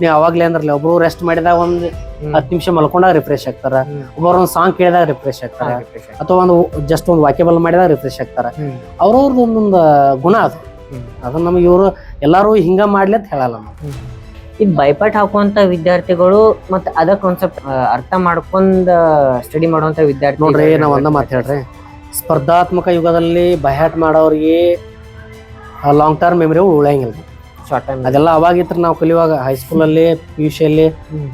ನೀವು ಅವಾಗ್ಲೇ ಅಂದ್ರಲ್ಲ, ಒಬ್ರು ರೆಸ್ಟ್ ಮಾಡಿದಾಗ ಒಂದ್ 10 ನಿಮಿಷ ಮಲ್ಕೊಂಡಾಗ ರಿಫ್ರೆಶ್ ಆಗ್ತಾರ, ಒಬ್ಬರು ಒಂದು ಸಾಂಗ್ ಕೇಳಿದಾಗ ರಿಫ್ರೆಶ್ ಆಗ್ತಾರ, ಅಥವಾ ಒಂದು ಜಸ್ಟ್ ಒಂದು ವಾಕ್ಯಬಲ್ ಮಾಡಿದಾಗ ರಿಫ್ರೆಶ್ ಆಗ್ತಾರ. ಅವ್ರವ್ರದ್ದು ಒಂದೊಂದು ಗುಣ ಅದು. ಅದನ್ನ ನಮ್ಗೆ ಇವರು ಎಲ್ಲಾರು ಹಿಂಗ ಮಾಡ್ಲಿ ಅಂತ ಹೇಳಲ್ಲ ನಾವು. ಇದು ಬೈಪಾಟ್ ಹಾಕುವಂತ ವಿದ್ಯಾರ್ಥಿಗಳು ಮತ್ತೆ ಅದ ಕಾನ್ಸೆಪ್ಟ್ ಅರ್ಥ ಮಾಡ್ಕೊಂಡ್ ಸ್ಟಡಿ ಮಾಡುವಂತ ವಿದ್ಯಾರ್ಥಿ ನೋಡ್ರಿ, ನಾವ್ ಒಂದ ಮಾತು ಹೇಳ್ರಿ, ಸ್ಪರ್ಧಾತ್ಮಕ ಯುಗದಲ್ಲಿ ಬಯಾಟ್ ಮಾಡೋರಿಗೆ ಲಾಂಗ್ ಟರ್ಮ್ ಮೆಮರಿ ಉಳಿಯಂಗಿಲ್ಲ. ಶಾರ್ಟ್ ಟೈಮ್ ಅದೆಲ್ಲ ಅವಾಗಿತ್ರ ನಾವು ಕಲಿಯುವಾಗ ಹೈಸ್ಕೂಲಲ್ಲಿ PUC ಅಲ್ಲಿ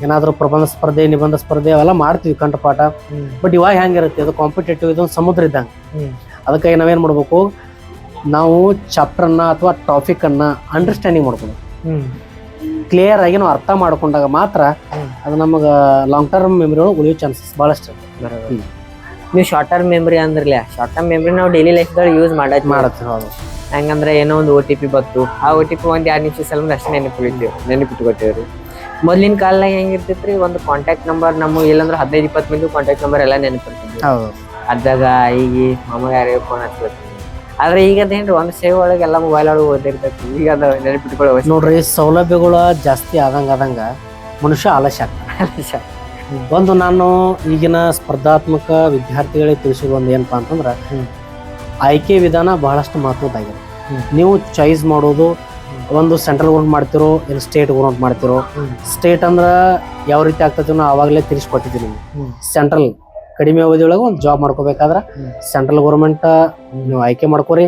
ಏನಾದ್ರು ಪ್ರಬಂಧ ಸ್ಪರ್ಧೆ, ನಿಬಂಧ ಸ್ಪರ್ಧೆ ಅವೆಲ್ಲ ಮಾಡ್ತೀವಿ ಕಂಠಪಾಠ. ಬಟ್ ಇವಾಗ ಹೆಂಗಿರುತ್ತೆ, ಅದು ಕಾಂಪಿಟೇಟಿವ್, ಇದೊಂದು ಸಮುದ್ರ ಇದ್ದಂಗೆ. ಅದಕ್ಕಾಗಿ ನಾವೇನ್ ಮಾಡ್ಬೇಕು, ನಾವು ಚಾಪ್ಟರ್ ಅನ್ನ ಅಥವಾ ಟಾಪಿಕ್ ಅನ್ನ ಅಂಡರ್ಸ್ಟ್ಯಾಂಡಿಂಗ್ ಮಾಡ್ಕೊಂಡು ಕ್ಲಿಯರ್ ಆಗಿ ನಾವು ಅರ್ಥ ಮಾಡ್ಕೊಂಡಾಗ ಮಾತ್ರ ಅದು ನಮಗ ಲಾಂಗ್ ಟರ್ಮ್ ಮೆಮರಿ ಒಳಗೆ ಉಳಿಯೋ ಚಾನ್ಸಸ್ ಬಹಳಷ್ಟು. ನೀವು ಶಾರ್ಟ್ ಟರ್ಮ್ ಮೆಮರಿ ಅಂದ್ರಲ್ಲ, ಶಾರ್ಟ್ ಟರ್ಮ್ ಮೆಮರಿ ನಾವು ಡೈಲಿ ಲೈಫ್ದಾಗ ಯೂಸ್ ಮಾಡತ್ತೆ. ಹೆಂಗಂದ್ರೆ ಏನೋ ಒಂದು OTP ಬಂತು, ಆ OTP ಒಂದ್ 2 ನಿಮಿಷ ಸಲ ಅಷ್ಟೇ ನೆನಪಿಟ್ಕೊತೀವ್ರಿ. ಮೊದ್ಲಿನ ಕಾಲದಾಗ ಹೆಂಗಿರ್ತೈತ್ರಿ, ಒಂದು ಕಾಂಟ್ಯಾಕ್ಟ್ ನಂಬರ್ ನಮಗೆ ಇಲ್ಲಂದ್ರೆ 15-20 ಮಂದಿ ಕಾಂಟ್ಯಾಕ್ಟ್ ನಂಬರ್ ಎಲ್ಲ ನೆನಪಿರ್ತಿದ್ವಿ. ಅದಾಗ ಈಗ ಮಾಮ ಯಾರಿಗೆ ಫೋನ್ ಹಚ್ಬೇಕು. ಆದ್ರೆ ಈಗ ಅದೇನ್ರಿ ಒಂದು ಸೇವ್ ಒಳಗೆ ಎಲ್ಲ ಮೊಬೈಲ್ ಒಳಗೆ ಓದಿರ್ತೈತಿ. ಈಗ ಅದು ನೆನಪಿಟ್ಕೊಳ್ಳೋ ನೋಡ್ರಿ, ಸೌಲಭ್ಯಗಳು ಜಾಸ್ತಿ ಆದಂಗ ಮನುಷ್ಯ ಆಲಸ್ಯ ಆಗ್ತಾನೆ. ಒಂದು ನಾನು ಈಗಿನ ಸ್ಪರ್ಧಾತ್ಮಕ ವಿದ್ಯಾರ್ಥಿಗಳಿಗೆ ತಿಳಿಸೋದು ಒಂದು ಏನಪ್ಪಾ ಅಂತಂದ್ರ, ಆಯ್ಕೆ ವಿಧಾನ ಬಹಳಷ್ಟು ಮಹತ್ವದ್ದಾಗಿದೆ. ನೀವು ಚಾಯ್ಸ್ ಮಾಡೋದು ಒಂದು ಸೆಂಟ್ರಲ್ ಗೌರ್ಮೆಂಟ್ ಮಾಡ್ತಿರೋ ಇಲ್ಲ ಸ್ಟೇಟ್ ಗೌರ್ಮೆಂಟ್ ಮಾಡ್ತಿರೋ. ಸ್ಟೇಟ್ ಅಂದ್ರ ಯಾವ ರೀತಿ ಆಗ್ತೈತಿ ನಾವು ಆವಾಗಲೇ ತಿಳಿಸ್ಕೊಟ್ಟಿದ್ದೀವಿ. ಸೆಂಟ್ರಲ್ ಕಡಿಮೆ ಅವಧಿಯೊಳಗೆ ಒಂದು ಜಾಬ್ ಮಾಡ್ಕೋಬೇಕಾದ್ರೆ ಸೆಂಟ್ರಲ್ ಗೌರ್ಮೆಂಟ್ ನೀವು ಆಯ್ಕೆ ಮಾಡ್ಕೋರಿ.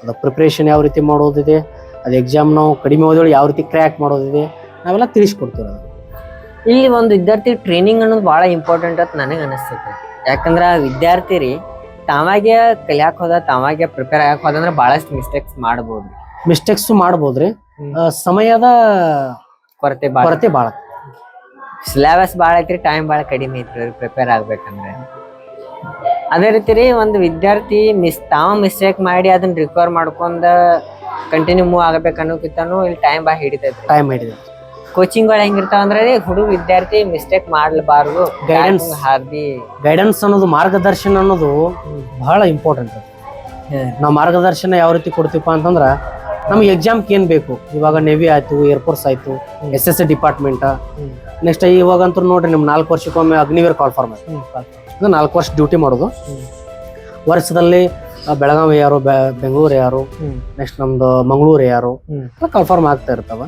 ಅದು ಪ್ರಿಪ್ರೇಷನ್ ಯಾವ ರೀತಿ ಮಾಡೋದಿದೆ, ಅದು ಎಕ್ಸಾಮ್ ನಾವು ಕಡಿಮೆ ಅವಧಿಯೊಳಗೆ ಯಾವ ರೀತಿ ಕ್ರ್ಯಾಕ್ ಮಾಡೋದಿದೆ, ನಾವೆಲ್ಲ ತಿಳಿಸ್ಕೊಡ್ತೀವಿ. ಇಲ್ಲಿ ಒಂದು ವಿದ್ಯಾರ್ಥಿ ಟ್ರೈನಿಂಗ್ ಅನ್ನೋದು ಬಹಳ ಇಂಪಾರ್ಟೆಂಟ್ ಅಂತ ನನಗೆ ಅನಿಸ್ತೈತೆ. ಯಾಕಂದ್ರೆ ಆ ವಿದ್ಯಾರ್ಥಿ ರೀ ತಾವಾಗೆ ಕಲಿಯಾಕ್ ಹೋದ, ತಾವಾಗೆ ಪ್ರಿಪೇರ್ ಆಗಕ್ ಹೋದಂದ್ರೆ ಬಹಳಷ್ಟು ಮಿಸ್ಟೇಕ್ಸ್ ಮಾಡ್ಬೋದ್ರಿ. ಸಮಯದ ಕೊರತೆ ಬಾಳ, ಸಿಲೆಬಸ್ ಬಾಳ ಐತ್ರಿ, ಟೈಮ್ ಬಾಳ ಕಡಿಮೆ ಐತ್ರಿ ಪ್ರಿಪೇರ್ ಆಗ್ಬೇಕಂದ್ರೆ. ಅದೇ ರೀತಿ ರೀ ಒಂದು ವಿದ್ಯಾರ್ಥಿ ಮಿಸ್ಟೇಕ್ ಮಾಡಿ ಅದನ್ನ ರಿಕವರ್ ಮಾಡ್ಕೊಂಡ ಕಂಟಿನ್ಯೂ ಮೂವ್ ಆಗಬೇಕನ್ನೋಕ್ಕಿಂತನೂ ಇಲ್ಲಿ ಟೈಮ್ ಬಾಳ ಹಿಡಿತೈತಿ. ಕೋಚಿಂಗ್ ಗಳು ಹೆಂಗಿರ್ತಾವ ಅಂದ್ರೆ ಹುಡುಗ ವಿದ್ಯಾರ್ಥಿ ಮಿಸ್ಟೇಕ್ ಮಾಡ್ಲಬಾರ್ದು. ಗೈಡೆನ್ಸ್ ಅನ್ನೋದು, ಮಾರ್ಗದರ್ಶನ ಅನ್ನೋದು ಬಹಳ ಇಂಪಾರ್ಟೆಂಟ್. ನಾವು ಮಾರ್ಗದರ್ಶನ ಯಾವ ರೀತಿ ಕೊಡ್ತೀವಪ್ಪ ಅಂತಂದ್ರ, ನಮ್ಗೆ ಎಕ್ಸಾಮ್ಗೆ ಏನ್ ಬೇಕು, ಇವಾಗ ನೇವಿ ಆಯ್ತು, ಏರ್ಫೋರ್ಸ್ ಆಯ್ತು, SSC ಡಿಪಾರ್ಟ್ಮೆಂಟ್, ನೆಕ್ಸ್ಟ್ ಇವಾಗಂತೂ ನೋಡ್ರಿ ನಿಮ್ 4 ವರ್ಷಕ್ಕೊಮ್ಮೆ ಅಗ್ನಿವೀರ್ ಕಾಲ್ ಫಾರ್ಮ್, 4 ವರ್ಷ ಡ್ಯೂಟಿ ಮಾಡೋದು. ವರ್ಷದಲ್ಲಿ ಬೆಳಗಾವಿ ಯಾರು, ಬೆಂಗಳೂರು ಯಾರು, ನೆಕ್ಸ್ಟ್ ನಮ್ದು ಮಂಗಳೂರು ಯಾರು ಕನ್ಫರ್ಮ್ ಆಗ್ತಾ ಇರ್ತಾವ.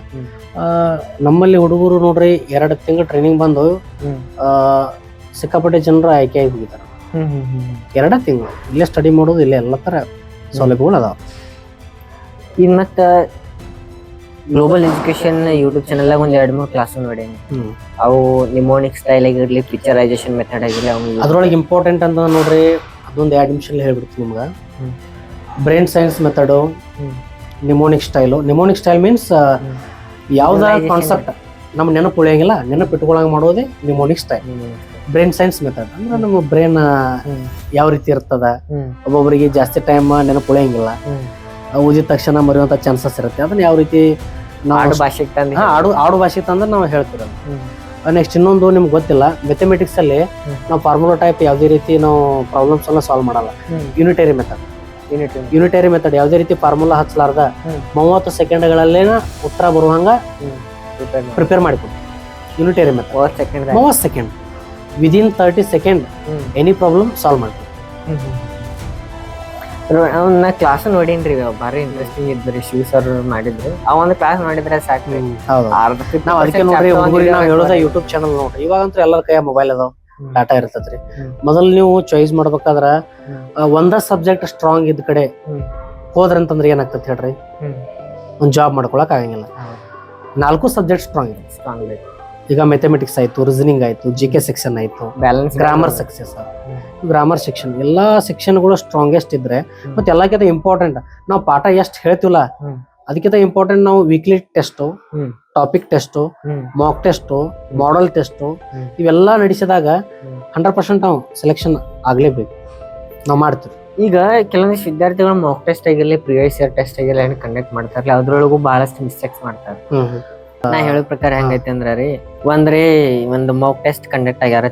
ನಮ್ಮಲ್ಲಿ ಹುಡುಗರು ನೋಡ್ರಿ 2 ತಿಂಗಳು ಟ್ರೈನಿಂಗ್ ಬಂದು ಸಿಕ್ಕಾಪಟ್ಟೆ ಜನರು ಆಯ್ಕೆ ಆಗಿ ಹೋಗಿದ್ದಾರೆ. 2 ತಿಂಗಳು ಇಲ್ಲೇ ಸ್ಟಡಿ ಮಾಡೋದು, ಇಲ್ಲೇ ಎಲ್ಲ ತರ ಸೌಲಭ್ಯಗಳು ಅದಾವ. ಈಗ ಮತ್ತ ಗ್ಲೋಬಲ್ ಎಜುಕೇಶನ್ ಯೂಟ್ಯೂಬ್ ಚಾನಲ್ ಒಂದ್ 2-3 ಕ್ಲಾಸ್ ನೋಡೇನಿ. ಅವು ನಿಮೋನಿಕ್ ಸ್ಟೈಲ್ ಆಗಿರ್ಲಿ, ಪಿಕ್ಚರೈಸೇಷನ್ ಮೆಥಡ್ ಆಗಿರ್ಲಿ, ಅದ್ರೊಳಗೆ ಇಂಪಾರ್ಟೆಂಟ್ ಅಂತ ನೋಡ್ರಿ ಅದೊಂದು 2 ನಿಮಿಷ ಹೇಳ್ಬಿಡ್ತೀನಿ ನಿಮ್ಗೆ. Brain science method, mnemonic style. Mnemonic style means ಯಾವ್ದ ಕಾನ್ಸೆಪ್ಟ್ ನಮ್ಮ ನೆನಪು ಉಳಿಯಂಗಿಲ್ಲ, ನೆನಪು ಇಟ್ಕೊಳಂಗ ಮಾಡೋದೇ mnemonic style. Brain science method ಅಂದ್ರೆ ನಮ್ಮ ಬ್ರೈನ್ ಯಾವ ರೀತಿ ಇರ್ತದ, ಒಬ್ಬೊಬ್ಬರಿಗೆ ಜಾಸ್ತಿ ಟೈಮ್ ನೆನಪು ಉಳಿಯಂಗಿಲ್ಲ, ಓದಿದ ತಕ್ಷಣ ಮರೆಯುವಂತ ಚಾನ್ಸಸ್ ಇರುತ್ತೆ. ಅದನ್ನ ಯಾವ ರೀತಿ ನಾವು ಆಡು ಭಾಷೆ ತಂದ್ರೆ ನಾವು ಹೇಳ್ತಿರೋದು. ನೆಕ್ಸ್ಟ್ ಇನ್ನೊಂದು ನಿಮ್ಗೆ ಗೊತ್ತಿಲ್ಲ, ಮೆಥಮೆಟಿಕ್ಸ್ ಅಲ್ಲಿ ನಾವು ಫಾರ್ಮುಲಾ ಟೈಪ್ ಯಾವುದೇ ರೀತಿ ನಾವು ಪ್ರಾಬ್ಲಮ್ಸ್ ಎಲ್ಲ ಸಾಲ್ವ್ ಮಾಡಲ್ಲ. ಯೂನಿಟರಿ ಮೆಥಡ್ ಯಾವುದೇ ರೀತಿ ಫಾರ್ಮುಲಾ ಹಚ್ಚಲಾರ್ದ 30 ಸೆಕೆಂಡ್ಗಳಲ್ಲೇನ ಉತ್ತರ ಬರುವಂಗ ಪ್ರಿಪೇರ್ ಮಾಡಿಕೊಡಿ. Unitary method 30 second, within 30 second any problem solve ಮಾಡ್ತೀವಿ. ನಾ ಕ್ಲಾಸ್ ನೋಡೀನ್ರಿ, ಭಾರಿ ಇಂಟ್ರೆಸ್ಟಿಂಗ್ ಇದ್ರಿ. ಶಿವ್ ಸರ್ ಮಾಡಿದ್ರು, ಆ ಒಂದು ಕ್ಲಾಸ್ ಮಾಡಿದ್ರೆ ಸಾಕ್ರಿ. ನಾವ್ ಅದಕ್ಕೆ ನೋಡ್ರಿ ಹುಡುಗರಿಗೆ ನಾವ್ ಹೇಳೋದ ಯೂಟ್ಯೂಬ್ ಚಾನಲ್ ನೋಡ್ರಿ. ಇವಾಗಂತೂ ಎಲ್ಲರ ಕೈ ಮೊಬೈಲ್ ಅದಾವ, ಡಾಟಾ ಇರ್ತದ್ರಿ. ಮೊದಲು ನೀವು ಚಾಯ್ಸ್ ಮಾಡ್ಬೇಕಾದ್ರ ಒಂದ ಸಬ್ಜೆಕ್ಟ್ ಸ್ಟ್ರಾಂಗ್ ಇದ್ ಕಡೆ ಹೋದ್ರಿ ಅಂತಂದ್ರೆ ಏನಾಗ್ತದೆ ಹೇಳ್ರಿ, ಒಂದ್ ಜಾಬ್ ಮಾಡ್ಕೊಳಕ್ ಆಗಂಗಿಲ್ಲ. 4 ಸಬ್ಜೆಕ್ಟ್ ಸ್ಟ್ರಾಂಗ್ ಇದೆ. ಈಗ ಮೆಥಮೆಟಿಕ್ಸ್ ಆಯ್ತು, ರೀಸನಿಂಗ್ ಆಯ್ತು, GK ಸೆಕ್ಷನ್ ಆಯ್ತು, ಗ್ರಾಮರ್ ಸೆಕ್ಷನ್, ಎಲ್ಲಾ ಸೆಕ್ಷನ್ಗಳು ಸ್ಟ್ರಾಂಗೆಸ್ಟ್ ಇದ್ರೆ ಮತ್ತೆ ಎಲ್ಲಕ್ಕಿಂತ ಇಂಪಾರ್ಟೆಂಟ್ ನಾವು ಪಾಠ ಎಷ್ಟು ಹೇಳ್ತೀವಲ್ಲ ಅದಕ್ಕಿಂತ ಇಂಪಾರ್ಟೆಂಟ್ ನಾವು weekly test, topic test, mock test, model test ಇವೆಲ್ಲ ನಡೆಸಿದಾಗ 100% ನಾವು ಸೆಲೆಕ್ಷನ್ ಆಗ್ಲೇಬೇಕು, ನಾವು ಮಾಡ್ತೀವಿ. ಈಗ ಕೆಲವೊಂದಿಷ್ಟು ವಿದ್ಯಾರ್ಥಿಗಳು ಮಾಕ್ ಟೆಸ್ಟ್ ಆಗಿರ್ಲಿ, ಪ್ರಿವಿಯಸ್ ಇಯರ್ ಟೆಸ್ಟ್ ಆಗಿರ್ಲಿ ಏನ್ ಕಂಡಕ್ಟ್ ಮಾಡ್ತಾರಲ್ಲ, ಅದ್ರೊಳಗೂ ಬಹಳಷ್ಟು ಮಿಸ್ಟೇಕ್ಸ್ ಮಾಡ್ತಾರೆ. ನಾ ಹೇಳೋ ಪ್ರಕಾರ ಹೆಂಗೈತೆ ಅಂದ್ರಿ, ಒಂದು ಮಾಕ್ ಟೆಸ್ಟ್ ಕಂಡಕ್ಟ್ ಆಗ್ಯಾರ,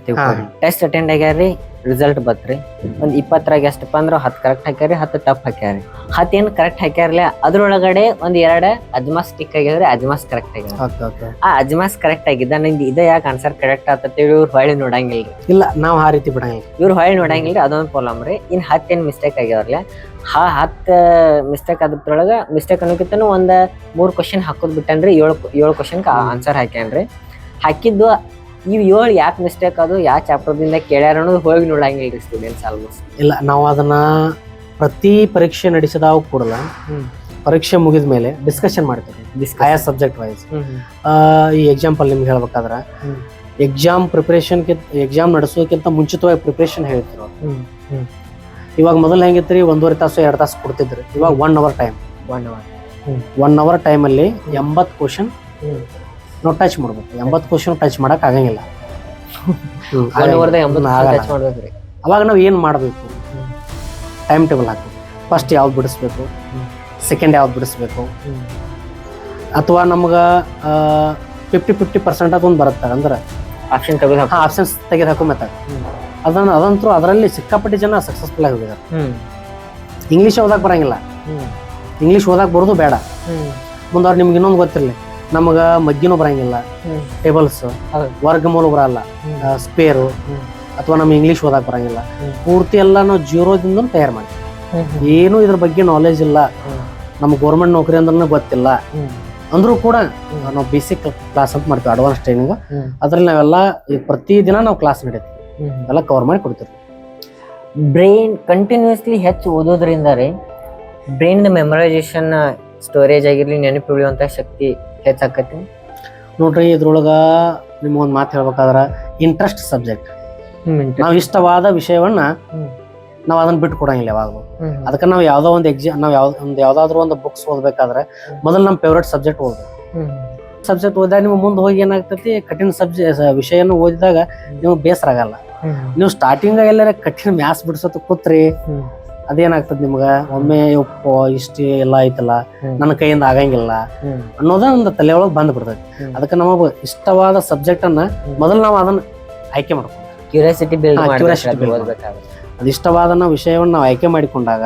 ಟೆಸ್ಟ್ ಅಟೆಂಡ್ ಆಗ್ಯಾರಿ, ರಿಸಲ್ಟ್ ಬತ್ರಿ. ಒಂದ್ 20ರಾಗ ಎಷ್ಟಪ್ಪ ಅಂದ್ರ 10 ಕರೆಕ್ಟ್ ಹಾಕ್ಯಾರಿ, 10 ತಪ್ಪ ಹಾಕ್ಯಾರಿ. 10 ಏನ್ ಕರೆಕ್ಟ್ ಹಾಕ್ಯಾರಲ್ಲ ಅದ್ರೊಳಗಡೆ 1-2 ಅಜ್ಮಾಸ್ ಸ್ಟಿಕ್ ಆಗ್ಯಾವ್ರಿ, ಅಜ್ಮಾಸ್ ಕರೆಕ್ಟ್ ಆಗ್ಯಾರ. ಆ ಅಜ್ಮಾಸ್ ಕರೆಕ್ಟ್ ಆಗಿದ್ದ ನಂಗೆ ಇದ ಯಾಕೆ ಆನ್ಸರ್ ಕರೆಕ್ಟ್ ಆತತಿ, ಇವ್ರು ಹೊಳ್ಳಿ ನೋಡಂಗಿಲ್ರಿ. ಇಲ್ಲ ನಾವ್ ಆ ರೀತಿ ಬಿಡಂಗಿಲ್ಲ, ಇವ್ರು ಹೊಳ್ಳಿ ನೋಡಂಗಿಲ್ರಿ. ಅದೊಂದು ಪ್ರಾಬ್ಲಮ್ ರೀ. ಇನ್ 10 ಏನ್ ಮಿಸ್ಟೇಕ್ ಆಗ್ಯಾವ್ರಲ್ಲ, 10 ಮಿಸ್ಟೇಕ್ ಆದ್ರೊಳಗ ಮಿಸ್ಟೇಕ್ ಅನ್ನೋಕಿಂತನೂ 3 ಕ್ವಶನ್ ಹಾಕೋದ್ ಬಿಟ್ಟನ್ರಿ. 7 ಕ್ವಶನ್ ಆನ್ಸರ್ ಹಾಕ್ಯಾನ್ರಿ. ಹಾಕಿದ್ದು ಇವ್ 7 ಯಾಕೆ ಮಿಸ್ಟೇಕ್ ಅದು, ಯಾವ ಚಾಪ್ಟರ್ದಿಂದ ಕೇಳ್ಯಾರ ಅನ್ನೋದು ಹೋಗಿ ನೋಡಂಗಿಲ್ರಿ ಸ್ಟೂಡೆಂಟ್ಸ್ ಆಲ್ಮೋಸ್ಟ್. ಇಲ್ಲ ನಾವು ಅದನ್ನ ಪ್ರತಿ ಪರೀಕ್ಷೆ ನಡೆಸಿದಾಗ ಕೂಡಲ ಪರೀಕ್ಷೆ ಮುಗಿದ ಮೇಲೆ ಡಿಸ್ಕಷನ್ ಮಾಡ್ತೀವಿ ಆಯಾ ಸಬ್ಜೆಕ್ಟ್ ವೈಸ್. ಈ ಎಕ್ಸಾಂಪಲ್ ನಿಮ್ಗೆ ಹೇಳ್ಬೇಕಾದ್ರ ಎಕ್ಸಾಮ್ ಪ್ರಿಪರೇಷನ್ ಎಕ್ಸಾಮ್ ನಡೆಸೋಕ್ಕಿಂತ ಮುಂಚಿತವಾಗಿ ಪ್ರಿಪರೇಷನ್ ಹೇಳ್ತಿರೋ. ಇವಾಗ ಮೊದಲು ಹೆಂಗಿತ್ರಿ 1.5 ತಾಸು 2 ತಾಸು ಕೊಡ್ತಿದ್ರಿ. ಇವಾಗ 1 ಅವರ್ ಟೈಮ್, 1 ಅವರ್ ಟೈಮಲ್ಲಿ 80 ಕ್ವಶನ್ ನಾವು ಟಚ್ ಮಾಡ್ಬೇಕು. 80 ಕ್ವಶನ್ ಟಚ್ ಮಾಡಕ್ ಆಗಂಗಿಲ್ಲ. ಅವಾಗ ನಾವು ಏನ್ ಮಾಡ್ಬೇಕು, ಟೈಮ್ ಟೇಬಲ್ ಹಾಕ್ಬೇಕು. ಫಸ್ಟ್ ಯಾವ್ದು ಬಿಡಿಸ್ಬೇಕು, ಸೆಕೆಂಡ್ ಯಾವ್ದು ಬಿಡಿಸ್ಬೇಕು, ಅಥವಾ ನಮ್ಗ 50% ಅದೊಂದು ಬರುತ್ತೆ ಅಂದ್ರೆ ಆಪ್ಷನ್ಸ್ ತೆಗೆದು ಹಾಕೋ ಮೆಥಡ್. ಅದಂತೂ ಅದರಲ್ಲಿ ಸಿಕ್ಕಾಪಟ್ಟಿ ಜನ ಸಕ್ಸಸ್ಫುಲ್ ಆಗಿ ಹೋಗಿದ್ದಾರೆ. ಇಂಗ್ಲೀಷ್ ಓದಕ್ ಬರಂಗಿಲ್ಲ, ಇಂಗ್ಲೀಷ್ ಓದಕ್ ಬರೋದು ಬೇಡ. ಮುಂದವ್ರು ನಿಮ್ಗೆ ಇನ್ನೊಂದು ಗೊತ್ತಿರಲಿ, ನಮಗ ಮಗ್ಗಿನೂ ಬರಂಗಿಲ್ಲ, ಟೇಬಲ್ಸ್ ವರ್ಗಮೂಲ ಬರಲ್ಲ, ಸ್ಪೇರು, ಅಥವಾ ನಮ್ಗೆ ಇಂಗ್ಲೀಷ್ ಓದಕ್ ಬರಂಗಿಲ್ಲ. ಪೂರ್ತಿ ಎಲ್ಲ ನಾವು ಜೀರೋದಿಂದ ತಯಾರು ಮಾಡಿ, ಏನು ಇದ್ರ ಬಗ್ಗೆ ನಾಲೆಜ್ ಇಲ್ಲ, ನಮ್ಗೆ ಗೌರ್ಮೆಂಟ್ ನೌಕರಿ ಅಂದ್ರೆ ಗೊತ್ತಿಲ್ಲ ಅಂದ್ರೂ ಕೂಡ ನಾವು ಬೇಸಿಕ್ ಕ್ಲಾಸ್ ಅಂತ ಮಾಡ್ತೀವಿ, ಅಡ್ವಾನ್ಸ್ ಟ್ರೈನಿಂಗ್. ಅದ್ರಲ್ಲಿ ನಾವೆಲ್ಲ ಪ್ರತಿದಿನ ನಾವು ಕ್ಲಾಸ್ ನಡೀತೀವಿ, ಎಲ್ಲ ಕವರ್ ಮಾಡಿ ಕೊಡ್ತೀವಿ. ಬ್ರೈನ್ ಕಂಟಿನ್ಯೂಸ್ಲಿ ಹೆಚ್ಚು ಓದೋದ್ರಿಂದ ರೀ ಬ್ರೈನ್ ಮೆಮರೈಸೇಷನ್, ಸ್ಟೋರೇಜ್ ಆಗಿರ್ಲಿ, ನೆನಪಿಡುವಂತ ಶಕ್ತಿ ಹೆಚ್ಚಾಕತಿ ನೋಡ್ರಿ. ಇದ್ರೊಳಗ ನಿಮ್ಗೊಂದು ಮಾತು ಹೇಳ್ಬೇಕಾದ್ರ ಇಂಟ್ರೆಸ್ಟ್ ಸಬ್ಜೆಕ್ಟ್, ನಾವ್ ಇಷ್ಟವಾದ ವಿಷಯವನ್ನ ನಾವ್ ಅದನ್ನ ಬಿಟ್ಟು ಕೊಡಂಗಿಲ್ಲ ಯಾವಾಗಲೂ. ಅದಕ್ಕೆ ನಾವ್ ಯಾವ್ದೋ ಒಂದು ಎಕ್ಸಾಮ್, ನಾವ್ ಯಾವ್ದಾದ್ರು ಒಂದು ಬುಕ್ಸ್ ಓದ್ಬೇಕಾದ್ರೆ ಮೊದಲು ನಮ್ ಫೇವ್ರೇಟ್ ಸಬ್ಜೆಕ್ಟ್ ಓದ್ಬೇಕು. ಸಬ್ಜೆಕ್ಟ್ ಓದಿದಾಗ ನೀವು ಮುಂದೆ ಹೋಗಿ ಏನಾಗ್ತೈತಿ, ಕಠಿಣ ವಿಷಯನ ಓದಿದಾಗ ನೀವು ಬೇಸರ ಆಗಲ್ಲ. ನೀವು ಸ್ಟಾರ್ಟಿಂಗ್ ಎಲ್ಲಾರ ಕಠಿಣ ಮ್ಯಾಥ್ಸ್ ಬಿಡಿಸೋತ ಕೂತ್ರಿ, ಅದೇನಾಗ್ತದೆ ನಿಮ್ಗ ಒಮ್ಮೆ ಇಷ್ಟು ಎಲ್ಲ ಐತಲ್ಲ, ನನ್ನ ಕೈಯಿಂದ ಆಗಂಗಿಲ್ಲ ಅನ್ನೋದ ಒಂದು ತಲೆ ಒಳಗೆ ಬಂದ್ ಬಿಡ್ತೈತಿ. ಅದಕ್ಕೆ ನಮಗ ಇಷ್ಟವಾದ ಸಬ್ಜೆಕ್ಟ್ ಅನ್ನ ಮೊದಲು ನಾವು ಅದನ್ನ ಆಯ್ಕೆ ಮಾಡ್ಕೊಂಡು ಅದು ಇಷ್ಟವಾದ ವಿಷಯವನ್ನ ನಾವು ಆಯ್ಕೆ ಮಾಡಿಕೊಂಡಾಗ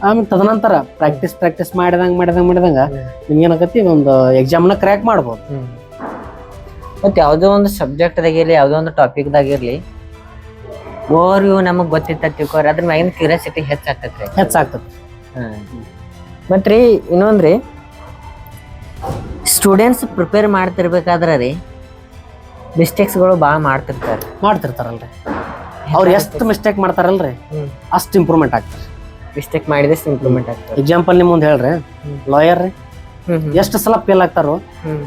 ಆಮೇಲೆ ತದನಂತರ ಪ್ರಾಕ್ಟೀಸ್ ಮಾಡಿದಂಗ ನಿಮ್ಗೆ ಏನಾಗತ್ತಿ ಒಂದು ಎಕ್ಸಾಮ್ನ ಕ್ರ್ಯಾಕ್ ಮಾಡ್ಬೋದು. ಮತ್ತೆ ಯಾವ್ದೋ ಒಂದು ಸಬ್ಜೆಕ್ಟ್ ದಾಗಿರ್ಲಿ, ಯಾವ್ದೋ ಒಂದು ಟಾಪಿಕ್ ದಾಗಿರ್ಲಿ ಓವರ್ ವ್ಯೂ ನಮಗ್ ಗೊತ್ತಿತ್ತ ತಿಳ್ಕೊರಿ ಅದ್ರ ಮ್ಯಾಗಿನ ಕ್ಯೂರಿಯಾಸಿಟಿ ಹೆಚ್ಚಾಗ್ತೈತ್ರಿ. ಹೆಚ್ಚಾಗ್ತದೆ. ಮತ್ರಿ ಇನ್ನೊಂದ್ರಿ, ಸ್ಟೂಡೆಂಟ್ಸ್ ಪ್ರಿಪೇರ್ ಮಾಡ್ತಿರ್ಬೇಕಾದ್ರೆ ರೀ ಮಿಸ್ಟೇಕ್ಸ್ಗಳು ಭಾಳ ಮಾಡ್ತಿರ್ತಾರಲ್ರಿ. ಅವ್ರು ಎಷ್ಟು ಮಿಸ್ಟೇಕ್ ಮಾಡ್ತಾರಲ್ರಿ ಅಷ್ಟು ಇಂಪ್ರೂವ್ಮೆಂಟ್ ಆಗ್ತಾರೆ. ಮಿಸ್ಟೇಕ್ ಮಾಡಿದಷ್ಟು ಇಂಪ್ರೂವ್ಮೆಂಟ್ ಆಗ್ತದೆ. ಎಕ್ಸಾಂಪಲ್ ನಿಮ್ ಮುಂದೆ ಹೇಳ್ರಿ, ಲಾಯರ್ ರೀ ಎಷ್ಟು ಸಲ ಫೇಲ್ ಆಗ್ತಾರೋ